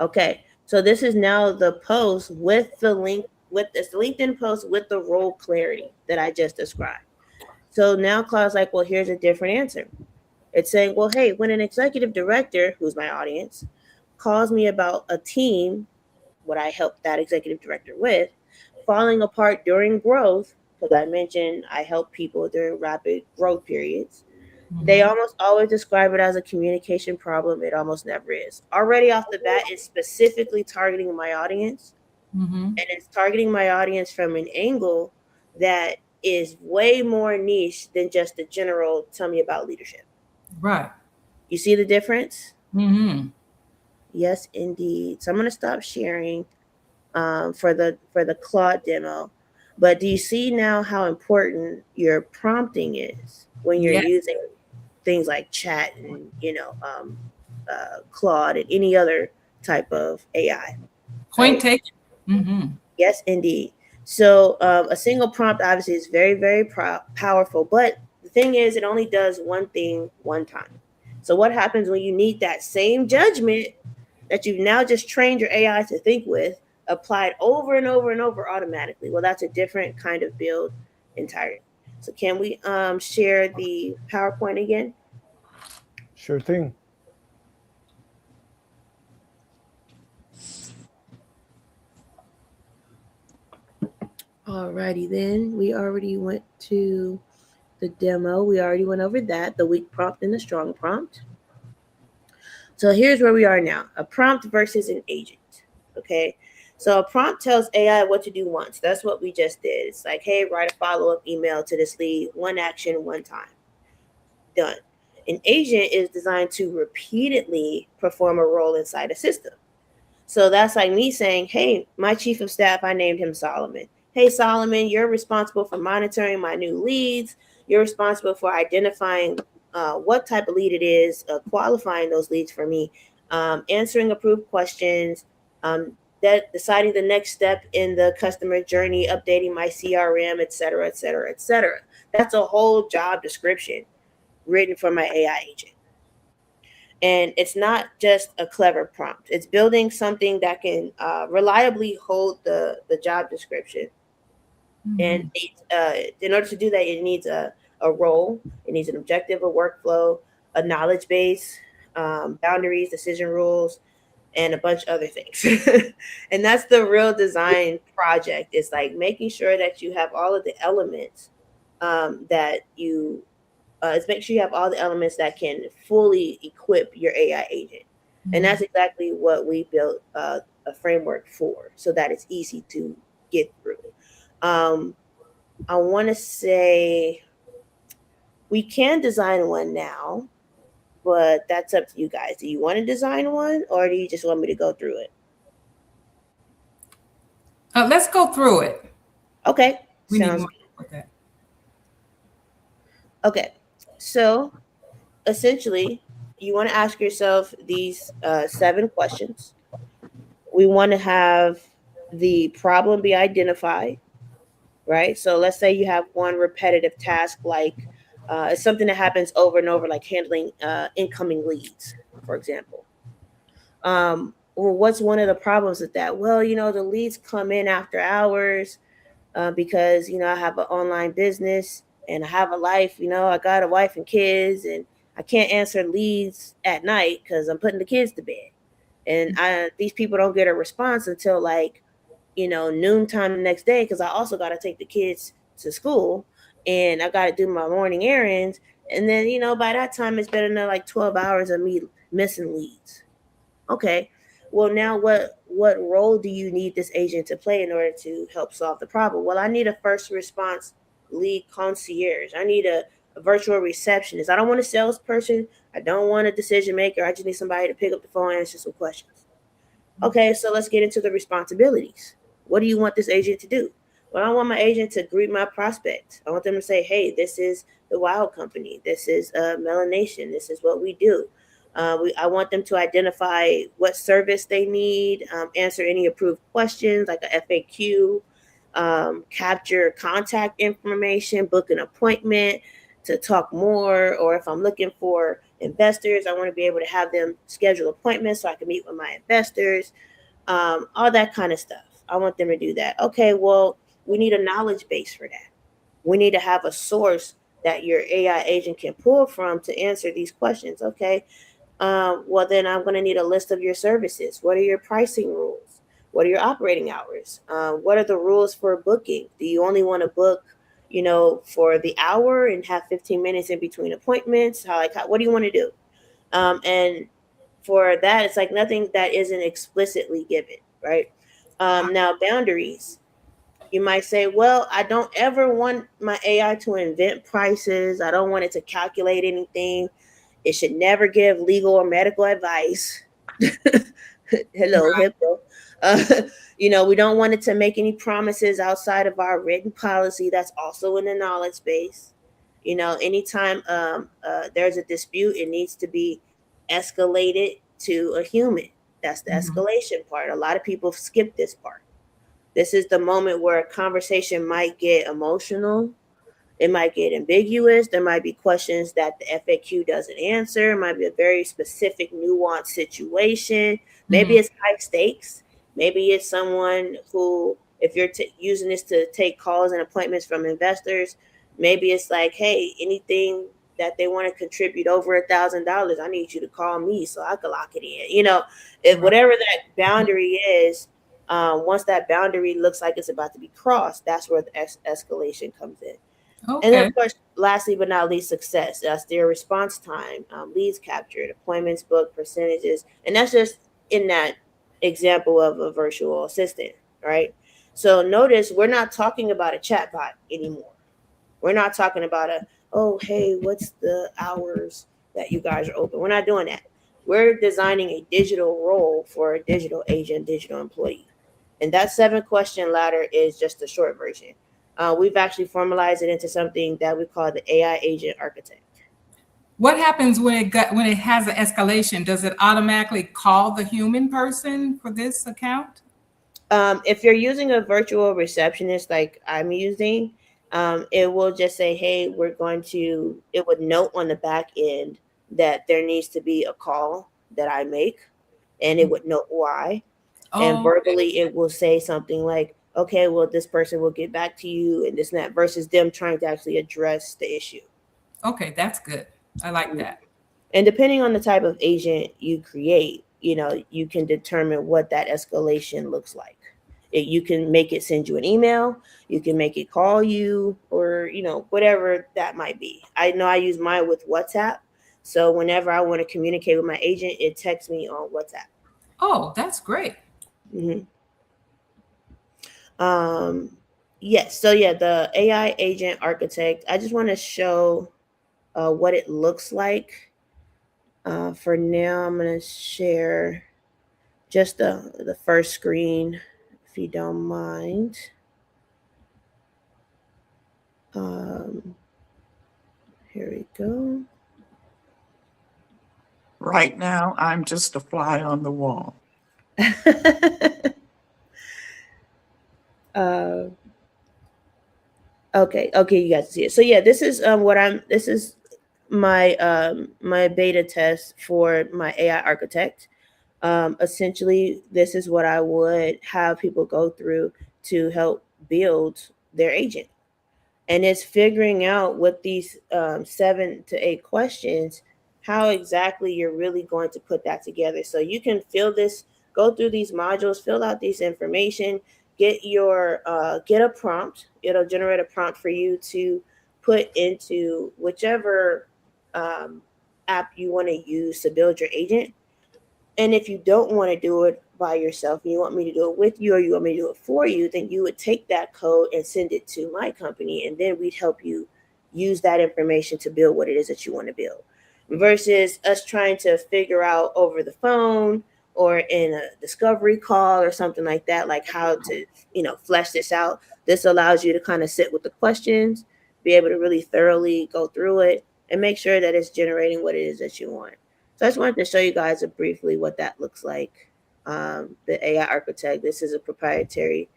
Okay, so this is now the post with the link, with this LinkedIn post with the role clarity that I just described. So now Claude's like, well, here's a different answer. It's saying, well, hey, when an executive director, who's my audience, calls me about a team, what I help that executive director with, falling apart during growth, because I mentioned I help people during rapid growth periods, they almost always describe it as a communication problem. It almost never is. Already off the bat, it's specifically targeting my audience. And it's targeting my audience from an angle that is way more niche than just the general tell me about leadership. Right. You see the difference? Mm-hmm. Yes, indeed. So I'm going to stop sharing for the Claude demo. But do you see now how important your prompting is when you're using things like chat and Claude and any other type of AI? Point taken. Mm-hmm. Yes, indeed. So a single prompt obviously is very, very powerful, but the thing is, it only does one thing one time. So what happens when you need that same judgment that you've now just trained your AI to think with, applied over and over and over automatically? Well, that's a different kind of build entirely. So can we share the PowerPoint again? Sure thing. Alrighty then. We already went to the demo. We already went over that, the weak prompt and the strong prompt. So here's where we are now, a prompt versus an agent, okay? So a prompt tells AI what to do once. That's what we just did. It's like, hey, write a follow-up email to this lead, one action, one time. Done. An agent is designed to repeatedly perform a role inside a system. So that's like me saying, hey, my chief of staff, I named him Solomon. Hey, Solomon, you're responsible for monitoring my new leads. You're responsible for identifying what type of lead it is, qualifying those leads for me, answering approved questions, that deciding the next step in the customer journey, updating my CRM, et cetera, et cetera, et cetera. That's a whole job description written for my AI agent. And it's not just a clever prompt. It's building something that can reliably hold the job description. And in order to do that, it needs a role, it needs an objective, a workflow, a knowledge base, boundaries, decision rules, and a bunch of other things. And that's the real design project. It's like making sure that you have all of the elements that you it's make sure you have all the elements that can fully equip your AI agent. And that's exactly what we built a framework for, so that it's easy to get through. I want to say we can design one now, but that's up to you guys. Do you want to design one, or do you just want me to go through it? Let's go through it. Okay, We need sounds more good. with that. Okay, so essentially, you want to ask yourself these 7 questions. We want to have the problem be identified, right? So let's say you have one repetitive task, like it's something that happens over and over, like handling incoming leads, for example. Or what's one of the problems with that? Well, the leads come in after hours because, I have an online business and I have a life, I got a wife and kids, and I can't answer leads at night because I'm putting the kids to bed. And these people don't get a response until like, noontime the next day, because I also got to take the kids to school and I got to do my morning errands. And then, by that time, it's been another like 12 hours of me missing leads. Okay. Well, now what role do you need this agent to play in order to help solve the problem? Well, I need a first response lead concierge. I need a virtual receptionist. I don't want a salesperson. I don't want a decision maker. I just need somebody to pick up the phone and answer some questions. Okay, so let's get into the responsibilities. What do you want this agent to do? Well, I want my agent to greet my prospect. I want them to say, hey, this is the Wild Company. This is MelaNation. This is what we do. I want them to identify what service they need, answer any approved questions like a FAQ, capture contact information, book an appointment to talk more. Or if I'm looking for investors, I want to be able to have them schedule appointments so I can meet with my investors, all that kind of stuff. I want them to do that. Okay, well, we need a knowledge base for that. We need to have a source that your AI agent can pull from to answer these questions. Okay, well, then I'm going to need a list of your services. What are your pricing rules? What are your operating hours? What are the rules for booking? Do you only want to book, for the hour and have 15 minutes in between appointments? What do you want to do? And for that, it's like nothing that isn't explicitly given, right? Now, boundaries. You might say, well, I don't ever want my AI to invent prices. I don't want it to calculate anything. It should never give legal or medical advice. Hello, HIPAA. We don't want it to make any promises outside of our written policy. That's also in the knowledge base. Anytime there's a dispute, it needs to be escalated to a human. That's the escalation part. A lot of people skip this part. This is the moment where a conversation might get emotional. It might get ambiguous. There might be questions that the FAQ doesn't answer. It might be a very specific, nuanced situation. Maybe it's high stakes. Maybe it's someone who, if you're using this to take calls and appointments from investors, maybe it's like, hey, anything that they want to contribute over $1,000, I need you to call me so I can lock it in. If whatever that boundary is, once that boundary looks like it's about to be crossed, that's where the escalation comes in. Okay. And then, of course, lastly but not least, success. That's their response time, leads captured, appointments booked, percentages. And that's just in that example of a virtual assistant, right? So notice we're not talking about a chatbot anymore. We're not talking about oh, hey, what's the hours that you guys are open? We're not doing that. We're designing a digital role for a digital agent, digital employee. And that 7-question ladder is just the short version. We've actually formalized it into something that we call the AI agent architect. What happens when it has an escalation? Does it automatically call the human person for this account? If you're using a virtual receptionist like I'm using, it will just say, hey, it would note on the back end that there needs to be a call that I make, and it would note why. And verbally, it will say something like, okay, well, this person will get back to you and this and that, versus them trying to actually address the issue. Okay, that's good. I like that. And depending on the type of agent you create, you can determine what that escalation looks like. You can make it send you an email, you can make it call you, or whatever that might be. I know I use mine with WhatsApp. So whenever I want to communicate with my agent, it texts me on WhatsApp. Oh, that's great. Mm-hmm. Yes. So yeah, the AI agent architect, I just want to show what it looks like. For now, I'm going to share just the first screen, if you don't mind. Here we go. Right now, I'm just a fly on the wall. Okay, you guys see it. So yeah, this is this is my beta test for my AI architect. Essentially, this is what I would have people go through to help build their agent. And it's figuring out with these 7 to 8 questions, how exactly you're really going to put that together. So you can go through these modules, fill out these information, get a prompt. It'll generate a prompt for you to put into whichever app you want to use to build your agent. And if you don't want to do it by yourself and you want me to do it with you, or you want me to do it for you, then you would take that code and send it to my company, and then we'd help you use that information to build what it is that you want to build, versus us trying to figure out over the phone or in a discovery call or something like that, like how to flesh this out. This allows you to kind of sit with the questions, be able to really thoroughly go through it, and make sure that it's generating what it is that you want. So I just wanted to show you guys briefly what that looks like. The AI architect, this is a proprietary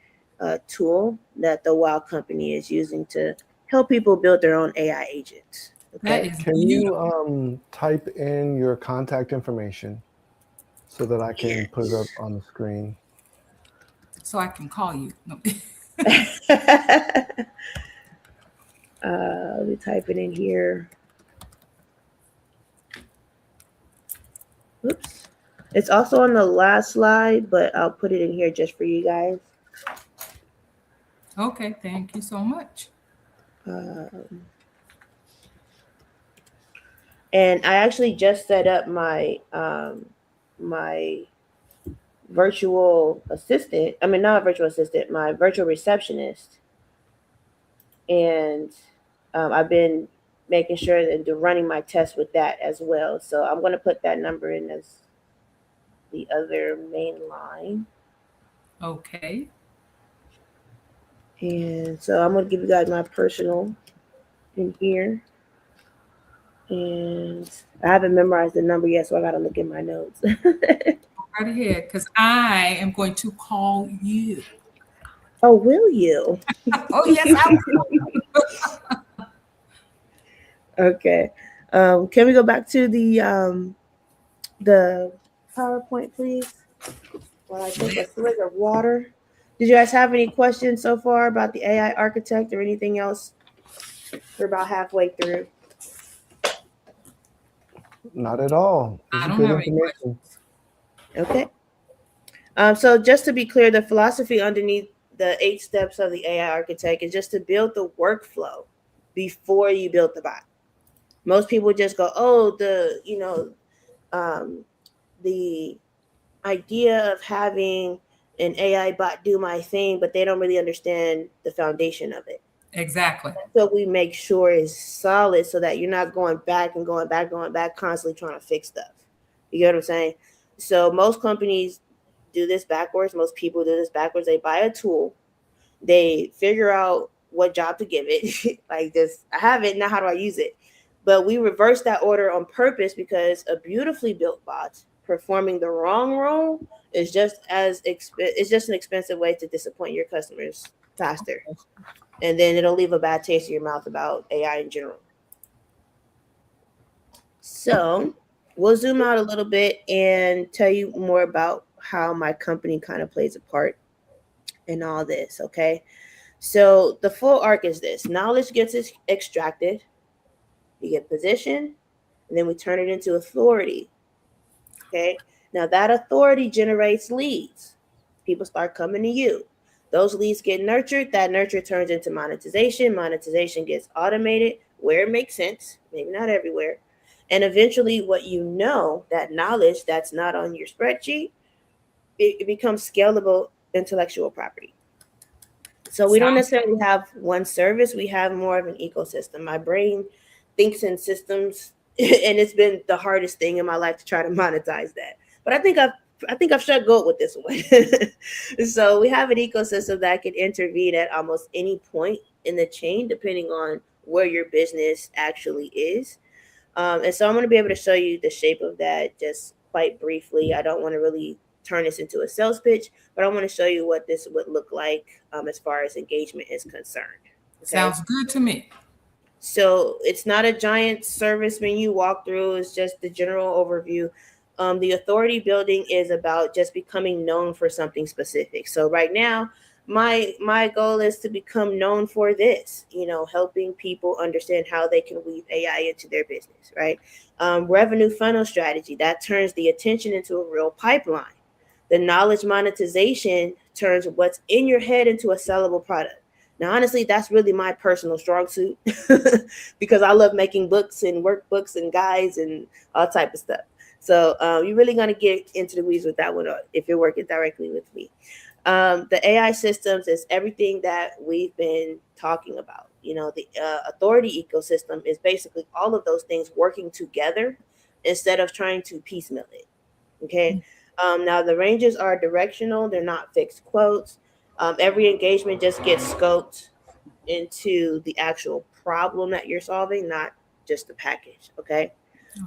tool that the WOW company is using to help people build their own AI agents. That is Can you type in your contact information so that I can put it up on the screen? So I can call you. No. Let me type it in here. Oops. It's also on the last slide, but I'll put it in here just for you guys. Okay, thank you so much. And I actually just set up my my virtual assistant. I mean, not a virtual assistant, my virtual receptionist. And I've been making sure that they're running my test with that as well. So I'm going to put that number in as the other main line. Okay. And so I'm going to give you guys my personal in here. And I haven't memorized the number yet, so I got to look in my notes. Right ahead, because I am going to call you. Oh, will you? Oh, yes, I will. Okay. Can we go back to the PowerPoint, please? While I take a swig of water. Did you guys have any questions so far about the AI architect or anything else? We're about halfway through. Not at all. I don't have any questions. Okay. So just to be clear, the philosophy underneath the 8 steps of the AI architect is just to build the workflow before you build the bot. Most people just go, oh, the idea of having an AI bot do my thing, but they don't really understand the foundation of it. Exactly. So we make sure it's solid so that you're not going back, constantly trying to fix stuff. You get what I'm saying? So most companies do this backwards. Most people do this backwards. They buy a tool. They figure out what job to give it. Like, just, I have it, now how do I use it? But we reversed that order on purpose because a beautifully built bot performing the wrong role is just it's just an expensive way to disappoint your customers faster. And then it'll leave a bad taste in your mouth about AI in general. So we'll zoom out a little bit and tell you more about how my company kind of plays a part in all this, okay? So the full arc is this. Knowledge gets extracted, you get position, and then we turn it into authority, okay? Now that authority generates leads. People start coming to you. Those leads get nurtured. That nurture turns into monetization. Monetization gets automated where it makes sense, maybe not everywhere. And eventually what you know, that knowledge that's not on your spreadsheet, it becomes scalable intellectual property. So we don't necessarily have one service. We have more of an ecosystem. My brain thinks in systems, and it's been the hardest thing in my life to try to monetize that. But I think I've struck gold with this one. So we have an ecosystem that can intervene at almost any point in the chain, depending on where your business actually is. And so I'm going to be able to show you the shape of that just quite briefly. I don't want to really turn this into a sales pitch, but I want to show you what this would look like as far as engagement is concerned. Okay? Sounds good to me. So it's not a giant service menu walkthrough. It's just the general overview. The authority building is about just becoming known for something specific. So right now, my goal is to become known for this, helping people understand how they can weave AI into their business, right? Revenue funnel strategy, that turns the attention into a real pipeline. The knowledge monetization turns what's in your head into a sellable product. Now, honestly, that's really my personal strong suit because I love making books and workbooks and guides and all type of stuff. So you're really going to get into the weeds with that one if you're working directly with me. The AI systems is everything that we've been talking about. The authority ecosystem is basically all of those things working together instead of trying to piecemeal it. Okay. Now the ranges are directional. They're not fixed quotes. Every engagement just gets scoped into the actual problem that you're solving, not just the package. Okay.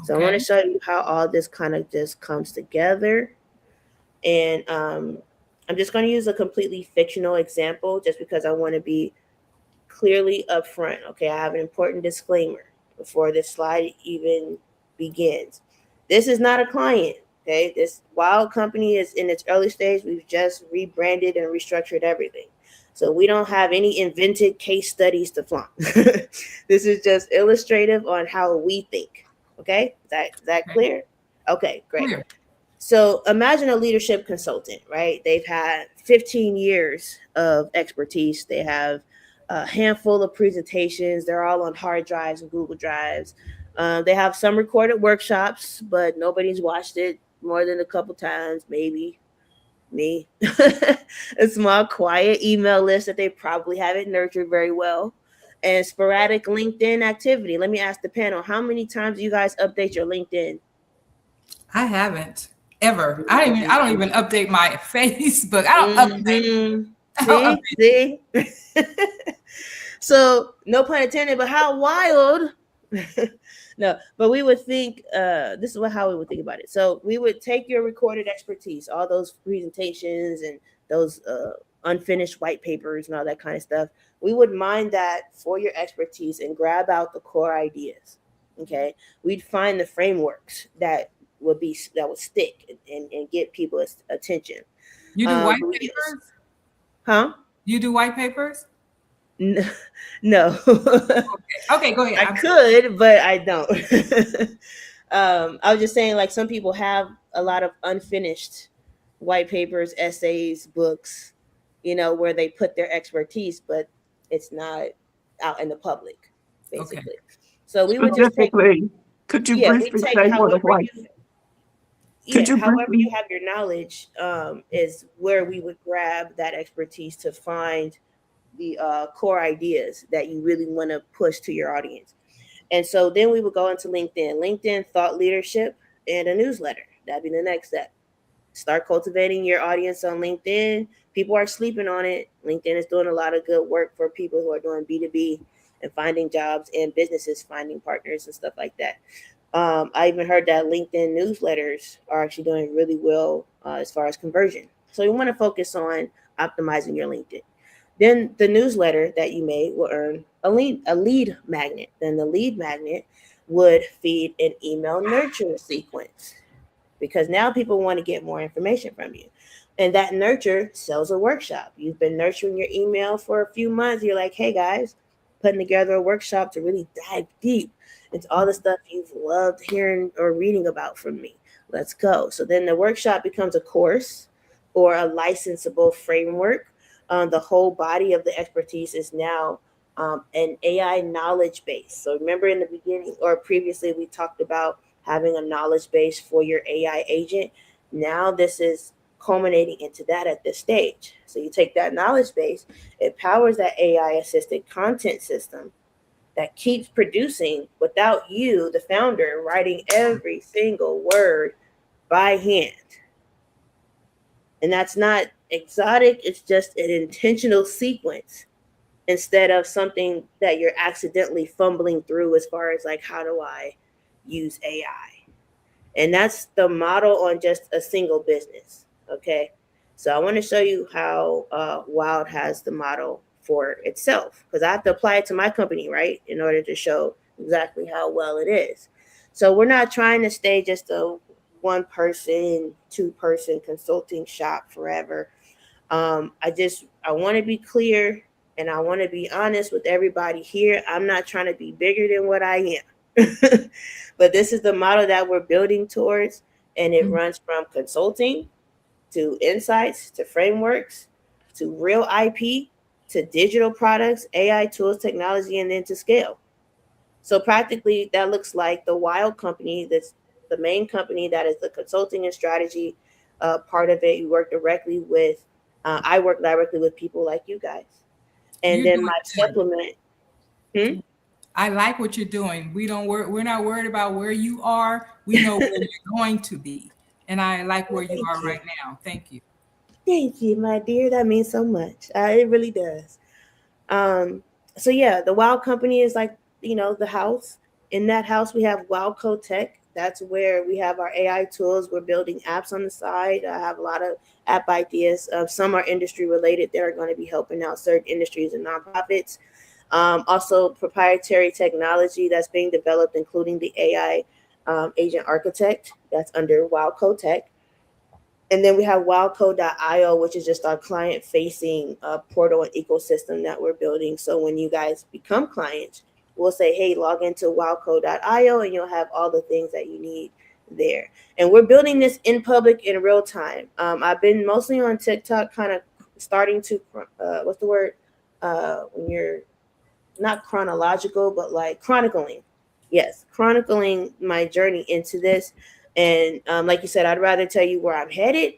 So I want to show you how all this kind of just comes together. And I'm just going to use a completely fictional example just because I want to be clearly upfront. Okay, I have an important disclaimer before this slide even begins. This is not a client. Okay, this wild company is in its early stage. We've just rebranded and restructured everything. So we don't have any invented case studies to flaunt. This is just illustrative on how we think. Okay, is that clear? Okay, great. Clear. So imagine a leadership consultant, right? They've had 15 years of expertise. They have a handful of presentations. They're all on hard drives and Google Drives. They have some recorded workshops, but nobody's watched it more than a couple times, maybe me. A small, quiet email list that they probably haven't nurtured very well. And sporadic LinkedIn activity. Let me ask the panel, how many times do you guys update your LinkedIn? I haven't ever. I don't even update my Facebook. I don't update. See? So no pun intended, but how wild. No, but we would think, this is how we would think about it. So we would take your recorded expertise, all those presentations and those unfinished white papers and all that kind of stuff. We would mine that for your expertise and grab out the core ideas. Okay. We'd find the frameworks that would stick and get people's attention. You do white papers? Huh? You do white papers? No. Okay, go ahead. I could, but I don't. I was just saying, like, some people have a lot of unfinished white papers, essays, books, where they put their expertise, but it's not out in the public, basically. Okay. So we would just take. Could you briefly say what a white? However you have your knowledge is where we would grab that expertise to find the core ideas that you really want to push to your audience. And so then we would go into LinkedIn, thought leadership, and a newsletter. That'd be the next step. Start cultivating your audience on LinkedIn. People are sleeping on it. LinkedIn is doing a lot of good work for people who are doing B2B and finding jobs, and businesses finding partners and stuff like that. I even heard that LinkedIn newsletters are actually doing really well as far as conversion. So you want to focus on optimizing your LinkedIn. Then the newsletter that you made will earn a lead magnet. Then the lead magnet would feed an email nurture sequence, because now people want to get more information from you. And that nurture sells a workshop. You've been nurturing your email for a few months. You're like, hey guys, putting together a workshop to really dive deep into all the stuff you've loved hearing or reading about from me. Let's go. So then the workshop becomes a course or a licensable framework. The whole body of the expertise is now an AI knowledge base. So remember in the beginning or previously, we talked about having a knowledge base for your AI agent. Now this is culminating into that at this stage. So you take that knowledge base, it powers that AI assisted content system that keeps producing without you, the founder, writing every single word by hand. And that's not exotic, it's just an intentional sequence instead of something that you're accidentally fumbling through as far as like, how do I use AI? And that's the model on just a single business. Okay. So I want to show you how Wild has the model for itself, because I have to apply it to my company, right, in order to show exactly how well it is. So we're not trying to stay just a 1-person, 2-person consulting shop forever. I want to be clear and I want to be honest with everybody here. I'm not trying to be bigger than what I am. But this is the model that we're building towards, and it runs from consulting to insights to frameworks to real IP to digital products, AI tools, technology, and then to scale. So practically that looks like the Wild company, that's the main company that is the consulting and strategy part of it. You work directly with, I work directly with people like you guys. And You're then doing my good. supplement. I like what you're doing. We're not worried about where you are. We know where you're going to be. And I like where you are right now. Thank you. Thank you, my dear. That means so much. It really does. So yeah, the Wild company is like, the house. In that house, we have Wildco Tech. That's where we have our AI tools. We're building apps on the side. I have a lot of app ideas. Some are industry related. They're going to be helping out certain industries and nonprofits. Also, proprietary technology that's being developed, including the AI agent architect that's under Wildco Tech. And then we have wildco.io, which is just our client-facing portal and ecosystem that we're building. So when you guys become clients, we'll say, hey, log into wildco.io, and you'll have all the things that you need there. And we're building this in public in real time. I've been mostly on TikTok, kind of starting to, what's the word? When you're not chronological, but like chronicling. Yes, chronicling my journey into this. And like you said, I'd rather tell you where I'm headed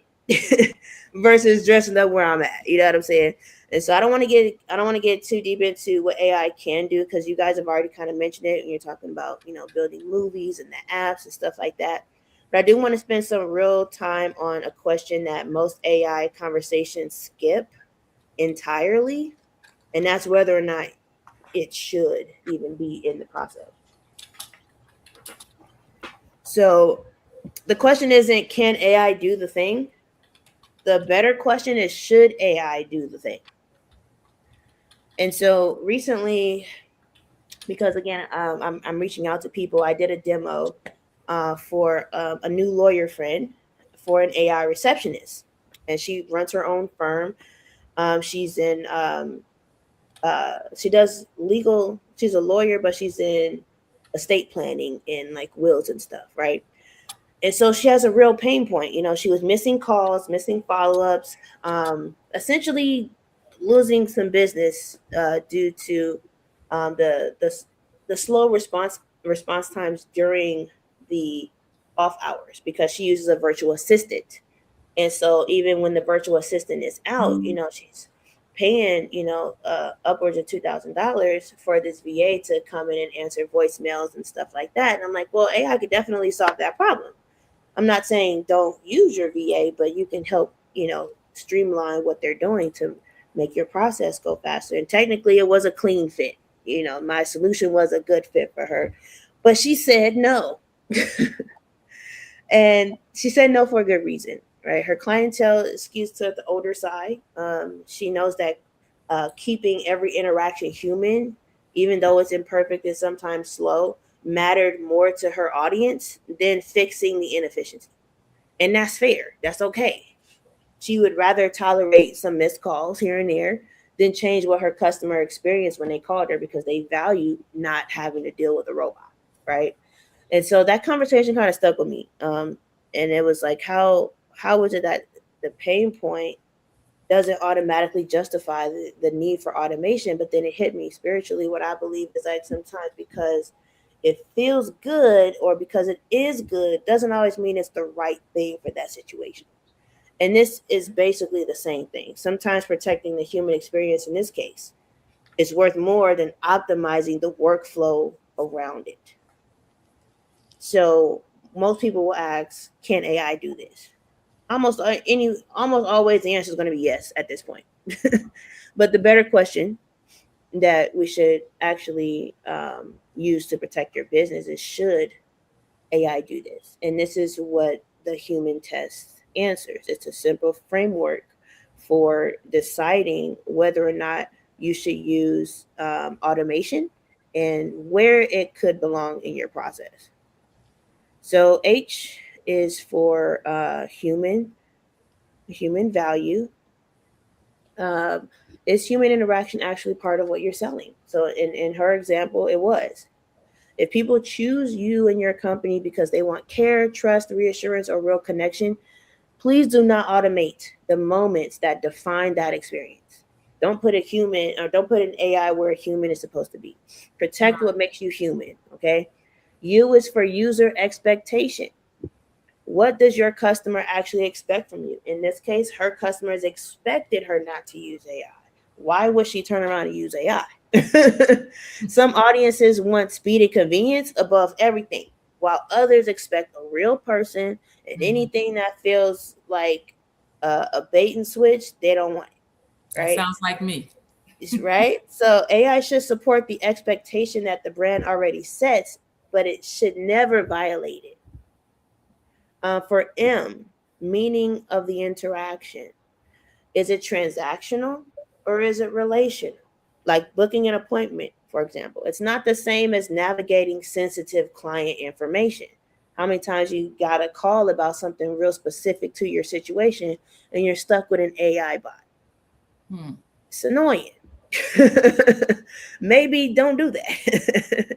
versus dressing up where I'm at. You know what I'm saying? And so I don't want to get too deep into what AI can do, because you guys have already kind of mentioned it when you're talking about, building movies and the apps and stuff like that. But I do want to spend some real time on a question that most AI conversations skip entirely, and that's whether or not it should even be in the process. So the question isn't, can AI do the thing? The better question is, should AI do the thing? And so recently, because again, I'm reaching out to people, I did a demo for a new lawyer friend for an AI receptionist. And she runs her own firm. She's in, she does legal, she's a lawyer, but she's in estate planning and like wills and stuff, right? And so she has a real pain point. She was missing calls, missing follow-ups, essentially losing some business due to the slow response times during the off hours, because she uses a virtual assistant. And so even when the virtual assistant is out, she's paying, upwards of $2,000 for this VA to come in and answer voicemails and stuff like that. And I'm like, well, AI could definitely solve that problem. I'm not saying don't use your VA, but you can help, streamline what they're doing to make your process go faster. And technically, it was a clean fit. My solution was a good fit for her, but she said no. And she said no for a good reason, right? Her clientele skews to the older side. She knows that keeping every interaction human, even though it's imperfect and sometimes slow, mattered more to her audience than fixing the inefficiency. And that's fair. That's okay. She would rather tolerate some missed calls here and there than change what her customer experienced when they called her, because they value not having to deal with a robot, right? And so that conversation kind of stuck with me. And it was like, how was it that the pain point doesn't automatically justify the need for automation? But then it hit me spiritually. What I believe is like sometimes because it feels good or because it is good doesn't always mean it's the right thing for that situation. And this is basically the same thing. Sometimes protecting the human experience in this case is worth more than optimizing the workflow around it. So most people will ask, can AI do this? Almost always the answer is going to be yes at this point. But the better question that we should actually use to protect your business is, should AI do this? And this is what the human test answers. It's a simple framework for deciding whether or not you should use automation and where it could belong in your process. So H is for human value. Um, is human interaction actually part of what you're selling? So in her example, it was. If people choose you and your company because they want care, trust, reassurance, or real connection, please do not automate the moments that define that experience. Don't put don't put an AI where a human is supposed to be. Protect what makes you human, okay? U is for user expectation. What does your customer actually expect from you? In this case, her customers expected her not to use AI. Why would she turn around and use AI? Some audiences want speed and convenience above everything, while others expect a real person, and anything that feels like a bait and switch, they don't want it, That right? sounds like me. Right? So AI should support the expectation that the brand already sets, but it should never violate it. For M, meaning of the interaction. Is it transactional or is it relational? Like booking an appointment, for example. It's not the same as navigating sensitive client information. How many times you got a call about something real specific to your situation and you're stuck with an AI bot? It's annoying. Maybe don't do that.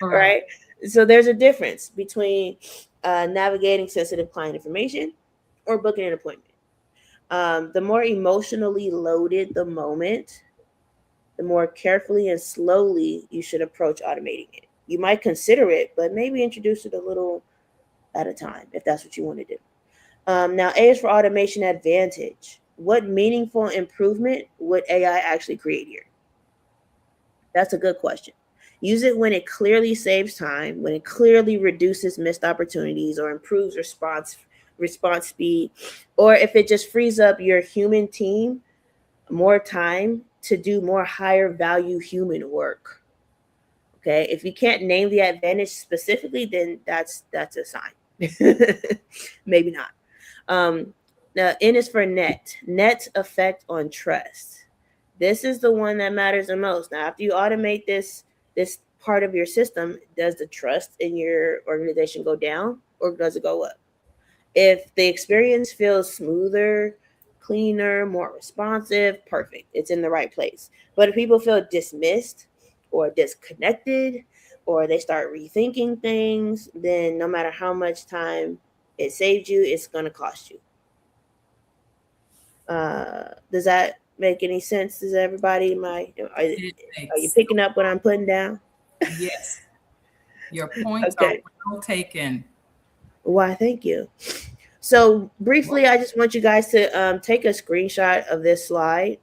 Right? So there's a difference between navigating sensitive client information or booking an appointment. The more emotionally loaded the moment, the more carefully and slowly you should approach automating it. You might consider it, but maybe introduce it a little at a time if that's what you want to do. Now, A is for automation advantage. What meaningful improvement would AI actually create here? That's a good question. Use it when it clearly saves time, when it clearly reduces missed opportunities or improves response speed, or if it just frees up your human team more time to do more higher value human work. Okay, if you can't name the advantage specifically, then that's a sign. Maybe not. Now, N is for net effect on trust. This is the one that matters the most. Now, after you automate this part of your system, does the trust in your organization go down or does it go up? If the experience feels smoother, cleaner, more responsive, perfect. It's in the right place. But if people feel dismissed or disconnected or they start rethinking things, then no matter how much time it saved you, it's going to cost you. Does that make any sense? Does everybody, are you picking up what I'm putting down? Yes. Your points are well taken. Why, thank you. So briefly, I just want you guys to take a screenshot of this slide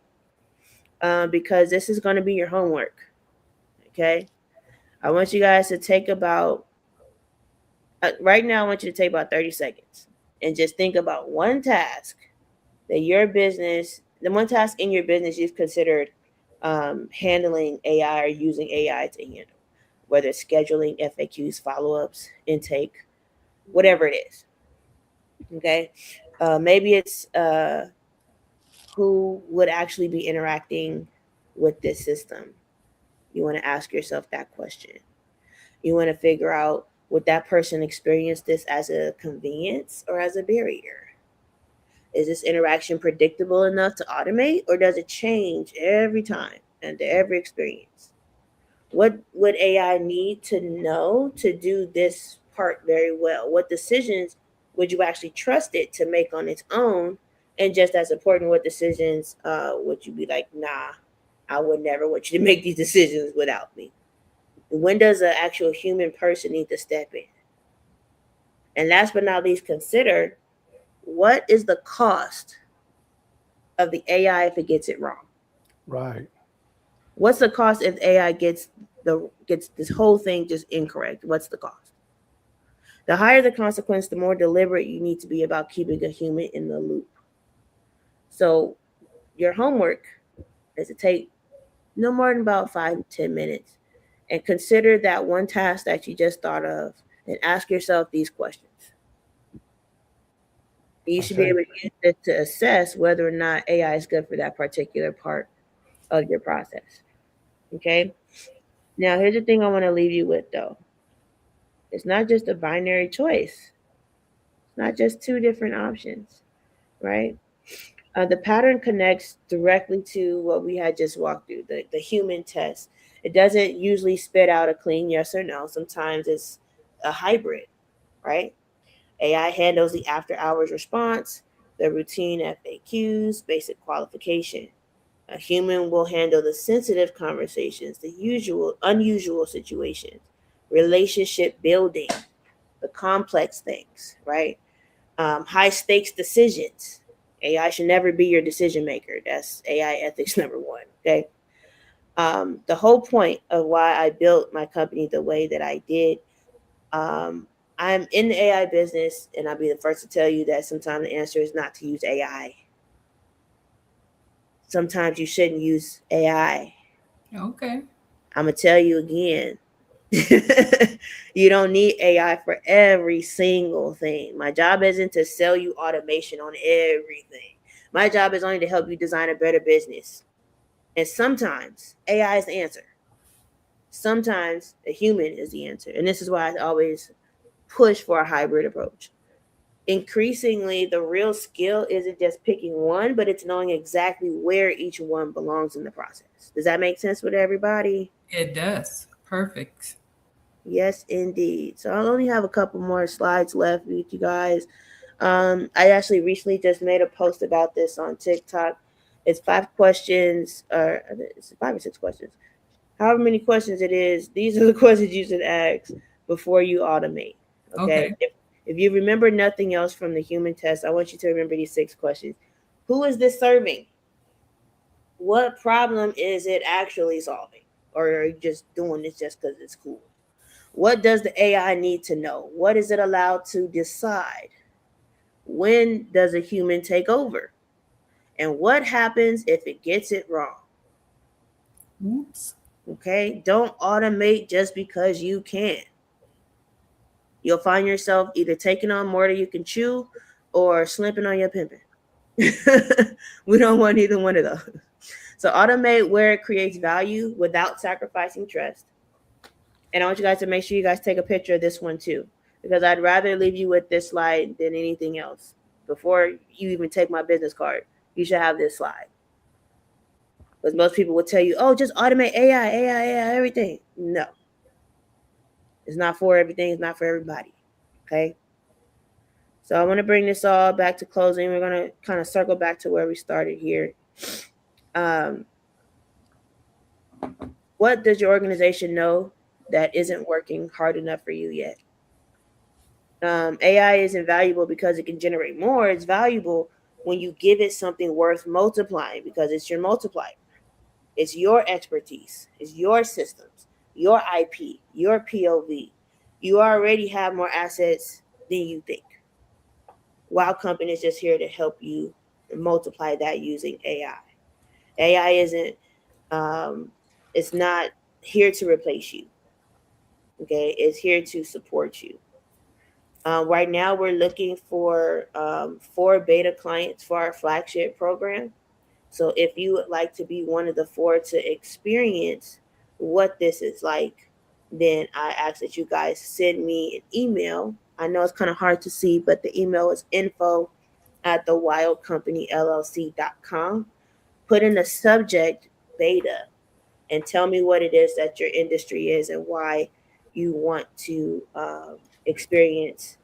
because this is going to be your homework. Okay. I want you guys to take about Right now, I want you to take about 30 seconds and just think about one task that your business, the one task in your business you've considered handling AI or using AI to handle, whether it's scheduling, FAQs, follow-ups, intake, whatever it is. Okay. Maybe it's who would actually be interacting with this system. You want to ask yourself that question. You want to figure out, would that person experience this as a convenience or as a barrier? Is this interaction predictable enough to automate, or does it change every time and every experience? What would AI need to know to do this part very well? What decisions would you actually trust it to make on its own? And just as important, what decisions would you be like, nah, I would never want you to make these decisions without me? When does an actual human person need to step in? And last but not least, consider, what is the cost of the AI if it gets it wrong? Right. What's the cost if AI gets this whole thing just incorrect? What's the cost? The higher the consequence, the more deliberate you need to be about keeping a human in the loop. So your homework is to take no more than about 5 to 10 minutes and consider that one task that you just thought of and ask yourself these questions. You should be able to use it to assess whether or not AI is good for that particular part of your process. Okay? Now, here's the thing I want to leave you with, though. It's not just a binary choice. It's not just two different options, right? The pattern connects directly to what we had just walked through, the human test. It doesn't usually spit out a clean yes or no. Sometimes it's a hybrid, right? AI handles the after hours response, the routine FAQs, basic qualification. A human will handle the sensitive conversations, the unusual situations, relationship building, the complex things, right? High stakes decisions. AI should never be your decision maker. That's AI ethics number one. Okay. The whole point of why I built my company the way that I did, I'm in the AI business, and I'll be the first to tell you that sometimes the answer is not to use AI. Sometimes you shouldn't use AI. Okay. I'm going to tell you again. You don't need AI for every single thing. My job isn't to sell you automation on everything. My job is only to help you design a better business. And sometimes AI is the answer. Sometimes a human is the answer. And this is why I always push for a hybrid approach. Increasingly, the real skill isn't just picking one, but it's knowing exactly where each one belongs in the process. Does that make sense with everybody? It does. Perfect. Yes, indeed. So I'll only have a couple more slides left with you guys. I actually recently just made a post about this on TikTok. It's 5 questions, or it's 5 or 6 questions. However many questions it is, these are the questions you should ask before you automate. Okay. If you remember nothing else from the human test, I want you to remember these 6 questions. Who is this serving? What problem is it actually solving? Or are you just doing this just because it's cool? What does the AI need to know? What is it allowed to decide? When does a human take over? And what happens if it gets it wrong? Oops. Okay, don't automate just because you can. You'll find yourself either taking on more than you can chew or slipping on your pimping. We don't want either one of those. So automate where it creates value without sacrificing trust. And I want you guys to make sure you guys take a picture of this one too, because I'd rather leave you with this slide than anything else. Before you even take my business card, you should have this slide. Because most people will tell you, oh, just automate AI, everything. No. It's not for everything. It's not for everybody. Okay? So I want to bring this all back to closing. We're going to kind of circle back to where we started here. What does your organization know that isn't working hard enough for you yet? AI isn't valuable because it can generate more. It's valuable when you give it something worth multiplying, because it's your multiplier. It's your expertise. It's your systems, your IP, your POV, you already have more assets than you think. Wow Company is just here to help you multiply that using AI. AI isn't, it's not here to replace you. Okay, it's here to support you. Right now, we're looking for 4 beta clients for our flagship program. So if you would like to be one of the 4 to experience what this is like, then I ask that you guys send me an email. I know it's kind of hard to see, but the email is info@thewildcompanyllc.com. Put in the subject beta and tell me what it is that your industry is and why you want to experience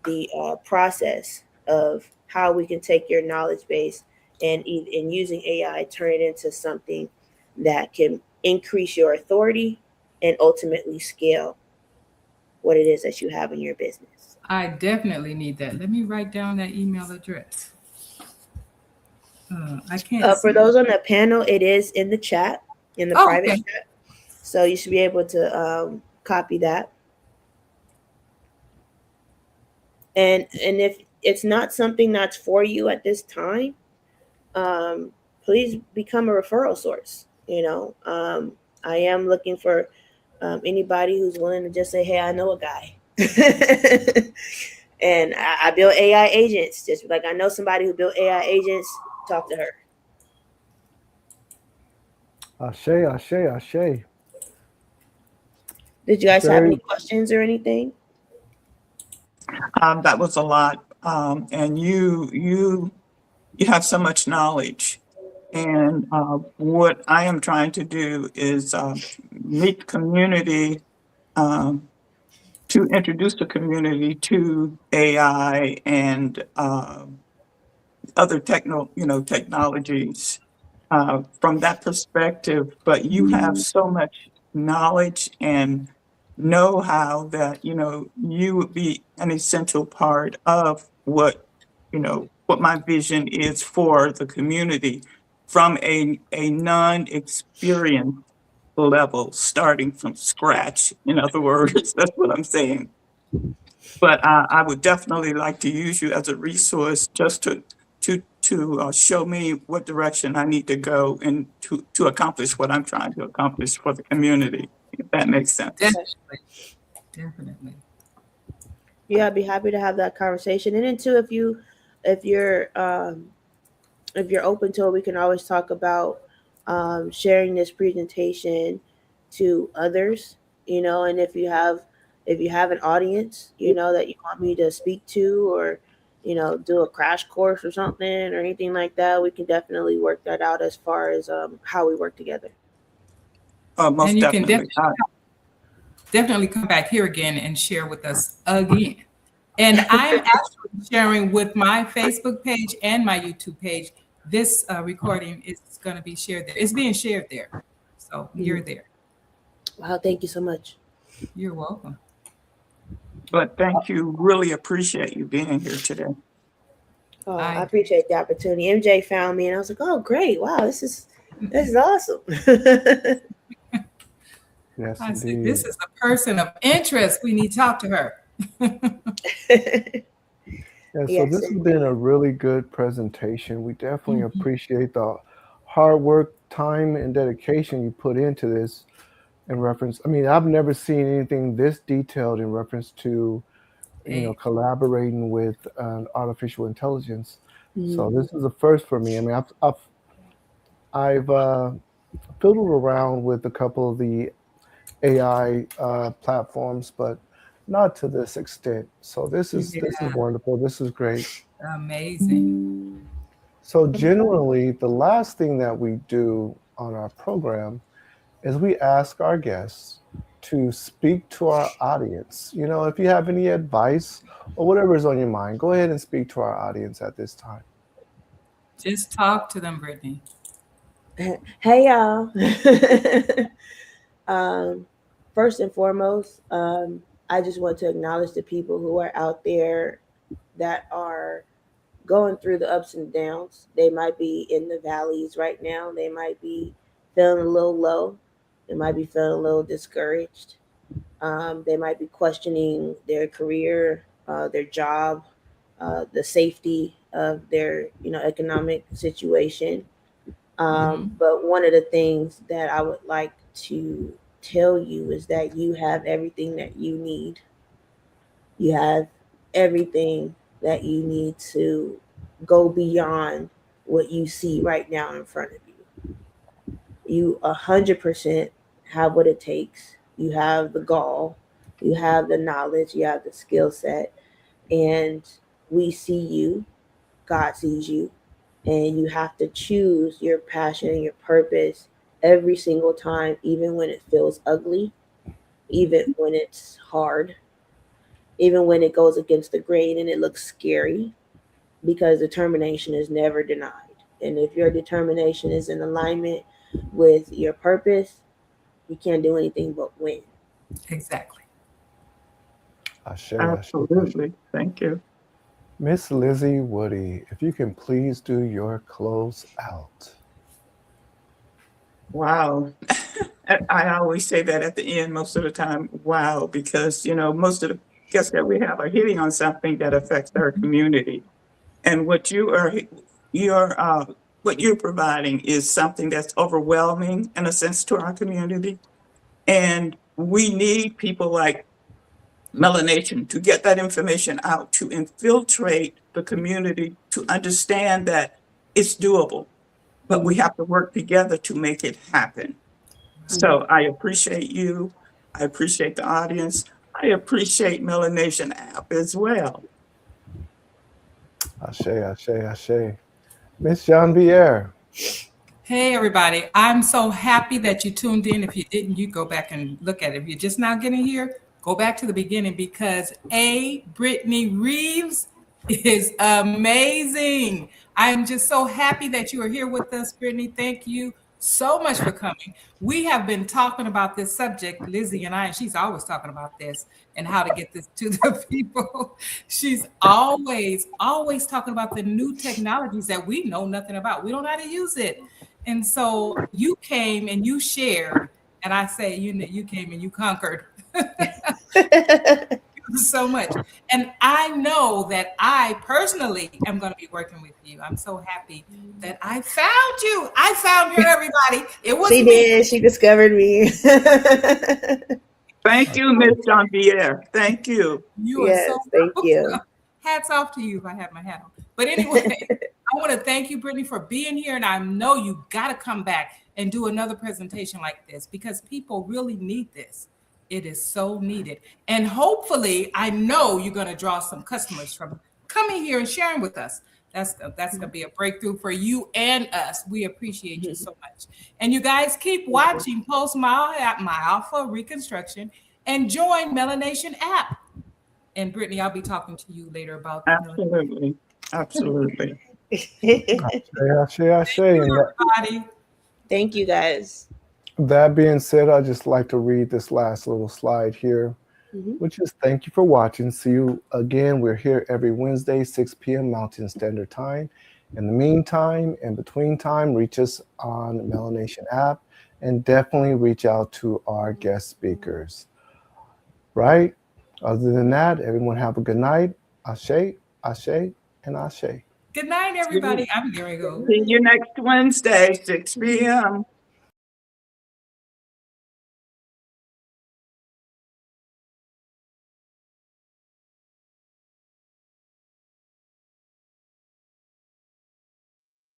the process of how we can take your knowledge base and using AI, turn it into something that can increase your authority and ultimately scale what it is that you have in your business. I definitely need that. Let me write down that email address. I can't. For those on the panel, it is in the chat, in the private chat. So you should be able to copy that. And if it's not something that's for you at this time, please become a referral source. I am looking for anybody who's willing to just say, hey, I know a guy. And I build AI agents. Just like I know somebody who built AI agents, talk to her. Ashe, ashe, ashe. Did you guys have any questions or anything? That was a lot. And you have so much knowledge. And what I am trying to do is meet the community, to introduce the community to AI and other technologies from that perspective. But you have so much knowledge and know-how that you would be an essential part of what my vision is for the community from a non-experienced level, starting from scratch. In other words, that's what I'm saying. But I would definitely like to use you as a resource just to show me what direction I need to go and to accomplish what I'm trying to accomplish for the community, if that makes sense. Definitely. Yeah, I'd be happy to have that conversation. And then too, if you're open to it, we can always talk about sharing this presentation to others, and if you have an audience, that you want me to speak to, or, do a crash course or something or anything like that, we can definitely work that out as far as how we work together. Most and you definitely. can definitely come back here again and share with us again. And I'm actually sharing with my Facebook page and my YouTube page. This recording is going to be shared there. It's being shared there. So you're there. Wow, thank you so much. You're welcome. But thank you. Really appreciate you being here today. Oh, I appreciate the opportunity. MJ found me and I was like, oh, great. Wow, this is awesome. Yes, I see. indeed. This is a person of interest. We need to talk to her. Yeah, so this has been a really good presentation. We definitely appreciate the hard work, time, and dedication you put into this in reference. I mean, I've never seen anything this detailed in reference to, collaborating with artificial intelligence. So this is a first for me. I mean, I've fiddled around with a couple of the AI platforms, but not to this extent. So this is wonderful. This is great. Amazing. So generally, the last thing that we do on our program is we ask our guests to speak to our audience. If you have any advice or whatever is on your mind, go ahead and speak to our audience at this time. Just talk to them, Brittany. Hey, y'all. First and foremost, I just want to acknowledge the people who are out there that are going through the ups and downs. They might be in the valleys right now. They might be feeling a little low. They might be feeling a little discouraged. They might be questioning their career, their job, the safety of their, economic situation. But one of the things that I would like to tell you is that you have everything that you need. You have everything that you need to go beyond what you see right now in front of you. You 100% have what it takes. You have the gall, you have the knowledge, you have the skill set, and we see you. God sees you, and you have to choose your passion and your purpose every single time, even when it feels ugly, even when it's hard, even when it goes against the grain and it looks scary, because determination is never denied. And if your determination is in alignment with your purpose, you can't do anything but win. Exactly. Ashe, ashe, ashe. Absolutely. Thank you. Miss Lizzie Woody, if you can please do your close out. Wow. I always say that at the end most of the time, wow, because, most of the guests that we have are hitting on something that affects our community. And what you're providing is something that's overwhelming in a sense to our community. And we need people like MelaNation to get that information out, to infiltrate the community, to understand that it's doable, but we have to work together to make it happen. So I appreciate you. I appreciate the audience. I appreciate MelaNation App as well. Ashe, ashe, ashe. Miss Jean-Pierre. Hey, everybody. I'm so happy that you tuned in. If you didn't, you go back and look at it. If you're just now getting here, go back to the beginning because Brittany Reeves is amazing. I'm just so happy that you are here with us, Brittany. Thank you so much for coming. We have been talking about this subject, Lizzie and I, and she's always talking about this and how to get this to the people. She's always talking about the new technologies that we know nothing about. We don't know how to use it. And so you came and you shared, and I say you came and you conquered so much. And I know that I personally am going to be working with you. I'm so happy that I found you. I found her, everybody. It was She me. did. She discovered me. Thank you, Ms. Jean-Pierre. Thank you. You are Yes, so thank you. welcome. Hats off to you if I have my hat on. But anyway, I want to thank you, Brittany, for being here. And I know you got to come back and do another presentation like this because people really need this. It is so needed. And hopefully, I know you're going to draw some customers from coming here and sharing with us. That's going to be a breakthrough for you and us. We appreciate you so much. And you guys keep watching Post-Maafa Reconstruction and join MelaNation App. And Brittany, I'll be talking to you later about Absolutely. Absolutely. Ashe, ashe. everybody. Thank you, guys. That being said, I'd just like to read this last little slide here, which is thank you for watching. See you again. We're here every Wednesday, 6 p.m. Mountain Standard Time. In the meantime, in between time, reach us on the MelaNation app and definitely reach out to our guest speakers. Right? Other than that, everyone have a good night. Ashe, ashe, and ashe. Good night, everybody. I'm going to go. See you next Wednesday, 6 p.m.